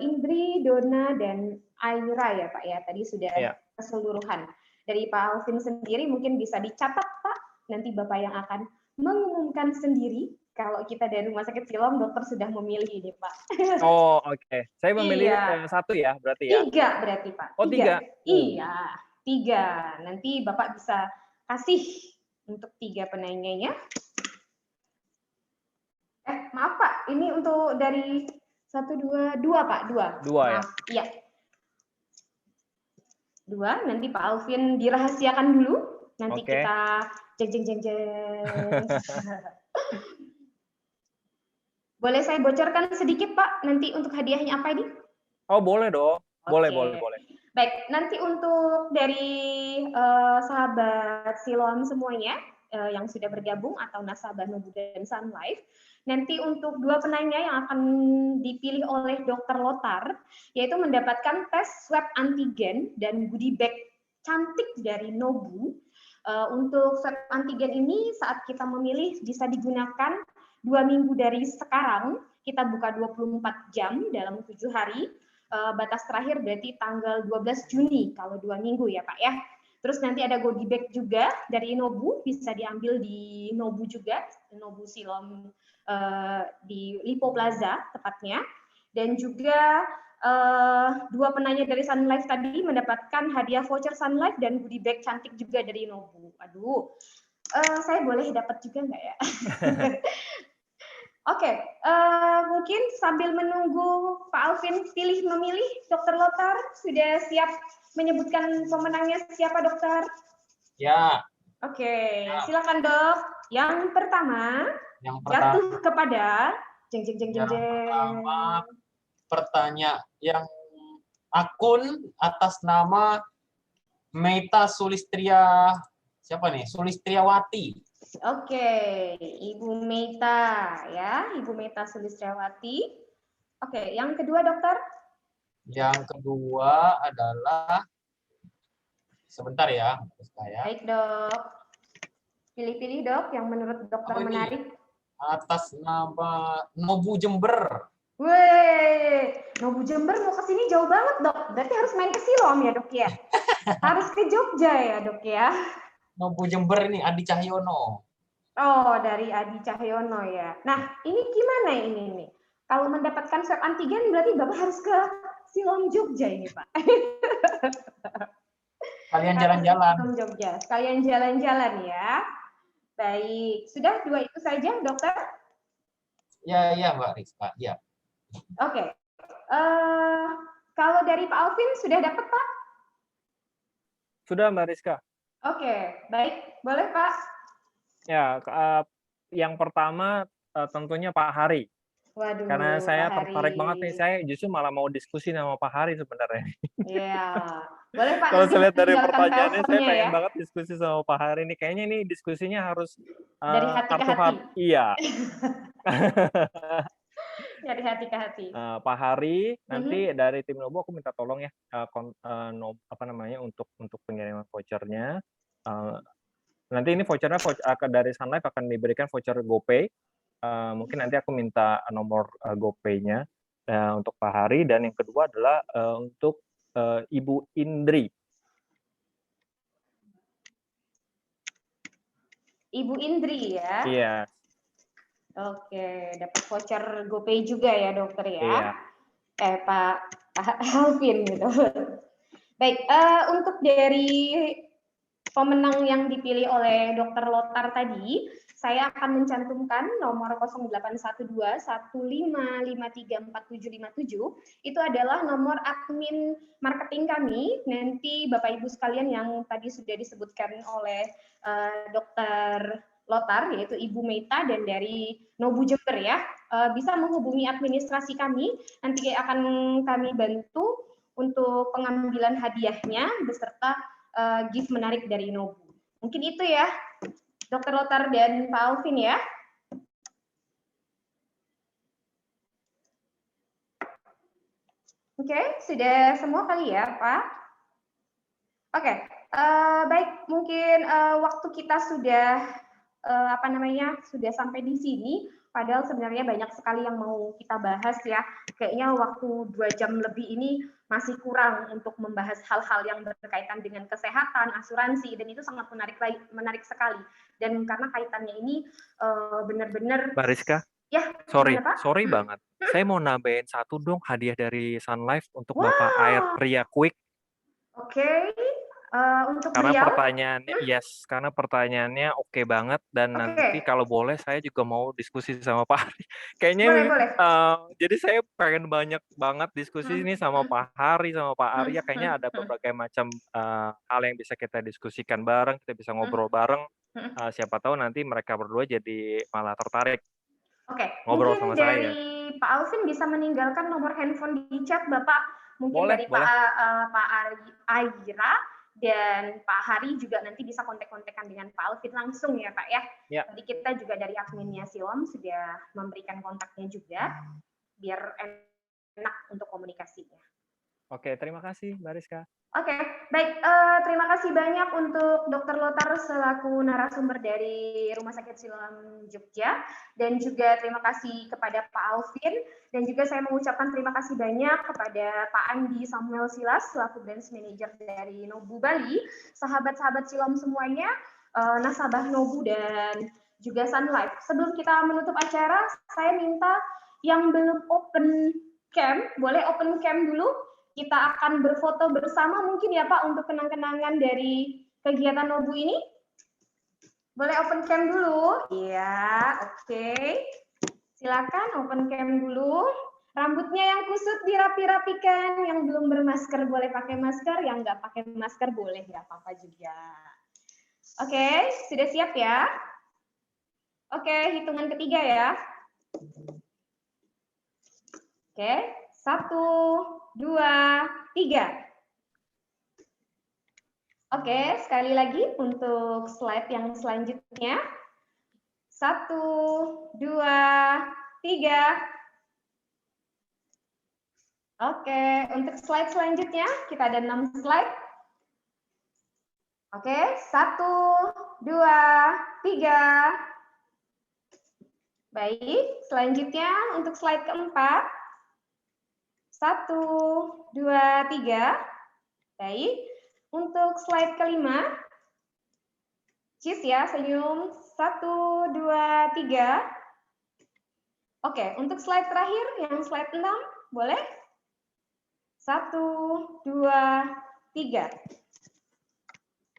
Indri, Dona, dan Aira ya Pak ya. Tadi sudah keseluruhan. Dari Pak Alvin sendiri mungkin bisa dicatat Pak. Nanti Bapak yang akan mengumumkan sendiri. Kalau kita dari Rumah Sakit Siloam, dokter sudah memilih ini Pak. Oh oke. Saya memilih Iya. 1 ya berarti ya. 3 berarti Pak. Oh 3. Iya, 3. Nanti Bapak bisa kasih untuk 3 penanyanya. Maaf Pak, ini untuk dari 2 Pak, 2. 2 ya. Iya. 2, nanti Pak Alvin dirahasiakan dulu. Nanti Oke. kita jeng. Boleh saya bocorkan sedikit Pak, nanti untuk hadiahnya apa ini? Oh boleh dong. Boleh, Oke. boleh. Baik, nanti untuk dari sahabat Siloam semuanya yang sudah bergabung atau nasabah Nobu dan Sun Life, nanti untuk 2 penanya yang akan dipilih oleh Dr. Lothar, yaitu mendapatkan tes swab antigen dan goodie bag cantik dari Nobu. Untuk swab antigen ini saat kita memilih bisa digunakan 2 minggu dari sekarang, kita buka 24 jam dalam 7 hari. Batas terakhir berarti tanggal 12 Juni kalau 2 minggu ya Pak ya. Terus nanti ada goodie bag juga dari Nobu, bisa diambil di Nobu juga, Nobu Siloam di Lipo Plaza tepatnya. Dan juga 2 penanya dari Sun Life tadi mendapatkan hadiah voucher Sun Life dan goodie bag cantik juga dari Nobu. Aduh, saya boleh dapat juga nggak ya? Oke, mungkin sambil menunggu Pak Alvin memilih, Dr. Lothar sudah siap menyebutkan pemenangnya siapa dokter? Ya. Oke, silakan dok. Yang pertama jatuh kepada pertama pertanyaan yang akun atas nama Meita Sulistriawati. Oke, Ibu Meita ya, Ibu Meita Sulistriawati. Oke, yang kedua dokter? Yang kedua adalah sebentar ya, Baik dok. Pilih-pilih dok yang menurut dokter menarik. Atas nama Nobu Jember. Weh, Nobu Jember mau ke sini jauh banget dok. Berarti harus main ke Siloam ya dok ya. Harus ke Jogja ya dok ya. Nobu Jember ini Adi Cahyono. Oh, dari Adi Cahyono ya. Nah, ini gimana ini nih? Kalau mendapatkan swab antigen berarti Bapak harus ke Siloam Jogja ini, Pak. Kalian jalan-jalan. Siloam Jogja. Sekalian jalan-jalan ya. Baik, sudah 2 itu saja, dokter? Ya, Mbak Rizka. Ya. Oke. Kalau dari Pak Alvin sudah dapat, Pak? Sudah, Mbak Rizka. Oke, baik. Boleh, Pak? Ya, yang pertama tentunya Pak Hari. Waduh, Karena saya Pak tertarik Hari. banget nih, saya justru malah mau diskusi sama Pak Hari sebenarnya. Iya. Boleh, Pak, Kalau nanti saya lihat dari tinggalkan pertanyaannya, saya teleponnya pengen ya. banget diskusi sama Pak Hari nih. Kayaknya ini diskusinya harus Dari hati ke heart to hati. heart. Iya. Dari hati ke hati. Pak Hari, nanti dari tim Nobu aku minta tolong ya, untuk pengiriman vouchernya. Nanti ini vouchernya dari Sun Life akan diberikan voucher GoPay. Mungkin nanti aku minta nomor GoPay-nya untuk Pak Hari, dan yang kedua adalah untuk Ibu Indri. Ibu Indri ya. Iya. Oke, dapat voucher GoPay juga ya, dokter ya. Iya. Pak Alvin gitu. Baik, untuk dari pemenang yang dipilih oleh Dr. Lotar tadi, saya akan mencantumkan nomor 0812-15534757. Itu adalah nomor admin marketing kami. Nanti Bapak Ibu sekalian yang tadi sudah disebutkan oleh Dr. Lotar, yaitu Ibu Meita dan dari Nobu Jember ya, bisa menghubungi administrasi kami. Nanti akan kami bantu untuk pengambilan hadiahnya beserta gift menarik dari Nobu. Mungkin itu ya, Dr. Lotar dan Pak Alvin ya. Oke, sudah semua kali ya, Pak? Oke, baik, mungkin waktu kita sudah sudah sampai di sini, padahal sebenarnya banyak sekali yang mau kita bahas ya. Kayaknya waktu 2 jam lebih ini masih kurang untuk membahas hal-hal yang berkaitan dengan kesehatan, asuransi, dan itu sangat menarik sekali. Dan karena kaitannya ini benar-benar. Mbak Rizka, ya, sorry banget. Saya mau nambahin satu dong hadiah dari Sun Life untuk Bapak Air Pria Quick. Oke. Untuk karena beliau? karena pertanyaannya oke banget, dan nanti kalau boleh saya juga mau diskusi sama Pak Hari. Kayaknya boleh. Jadi saya pengen banyak banget diskusi ini sama Pak Hari, sama Pak Arya. Kayaknya ada berbagai macam hal yang bisa kita diskusikan bareng, kita bisa ngobrol bareng. Siapa tahu nanti mereka berdua jadi malah tertarik ngobrol sama saya. Dari Pak Alvin bisa meninggalkan nomor handphone di chat Bapak. Mungkin boleh. Pak Aira dan Pak Hari juga nanti bisa kontak-kontakan dengan Pak Alvin langsung ya Pak ya. Tadi kita juga dari adminnya Silom sudah memberikan kontaknya juga, biar enak untuk komunikasinya. Oke, terima kasih Mbak Rizka. Oke, baik. Terima kasih banyak untuk Dr. Lotar selaku narasumber dari Rumah Sakit Siloam Jogja, dan juga terima kasih kepada Pak Alvin, dan juga saya mengucapkan terima kasih banyak kepada Pak Andi Samuel Silas selaku Branch Manager dari Nobu Bali, sahabat-sahabat Siloam semuanya, nasabah Nobu dan juga Sun Life. Sebelum kita menutup acara, saya minta yang belum open cam, boleh open cam dulu. Kita akan berfoto bersama mungkin ya Pak untuk kenang-kenangan dari kegiatan Nobu ini. Boleh open cam dulu? Iya, oke. Silakan open cam dulu. Rambutnya yang kusut dirapi-rapikan, yang belum bermasker boleh pakai masker, yang nggak pakai masker boleh, nggak apa-apa juga. Oke, sudah siap ya? Oke, hitungan ketiga ya. Oke, 1, 2, 3. Oke, sekali lagi untuk slide yang selanjutnya. 1, 2, 3. Oke, untuk slide selanjutnya kita ada 6 slide. Oke, 1, 2, 3. Baik, selanjutnya untuk slide keempat. 1, 2, 3. Baik. Untuk slide kelima. Cheese ya, senyum. 1, 2, 3. Oke, untuk slide terakhir, yang slide 6, boleh? 1, 2, 3.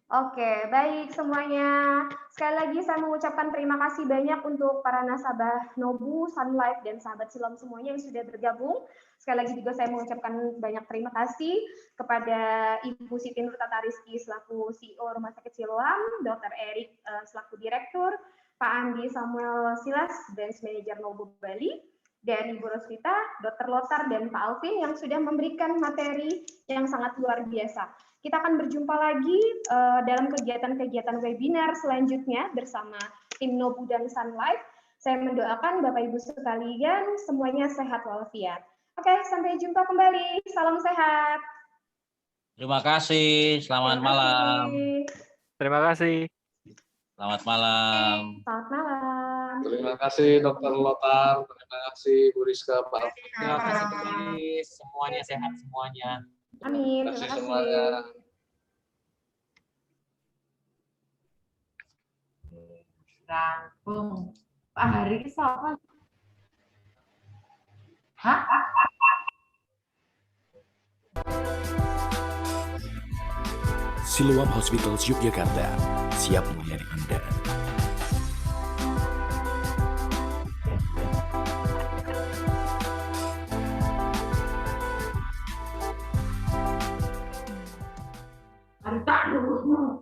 Oke, baik semuanya. Sekali lagi saya mengucapkan terima kasih banyak untuk para nasabah Nobu, Sun Life, dan sahabat Siloam semuanya yang sudah bergabung. Sekali lagi juga saya mengucapkan banyak terima kasih kepada Ibu Siti Nur Tata Rizky selaku CEO Rumah Sakit Siloam, Dr. Erik selaku Direktur, Pak Andi Samuel Silas, Branch Manager Nobu Bali, dan Ibu Rosvita, Dr. Lothar, dan Pak Alvin yang sudah memberikan materi yang sangat luar biasa. Kita akan berjumpa lagi dalam kegiatan-kegiatan webinar selanjutnya bersama tim Nobu dan Sun Life. Saya mendoakan Bapak Ibu sekalian semuanya sehat walafiat. Oke, sampai jumpa kembali. Salam sehat. Terima kasih. Selamat malam. Terima kasih. Selamat malam. Selamat malam. Terima kasih Dr. Lothar, terima kasih Bu Rizka, Pak. Terima kasih Bu Ris. Semuanya sehat semuanya. Amin. Terima kasih Terima semuanya. Rampung. Pak Hari siapa? Hah? Siloam Hospitals Yogyakarta siap melayani Anda. Harta dulu.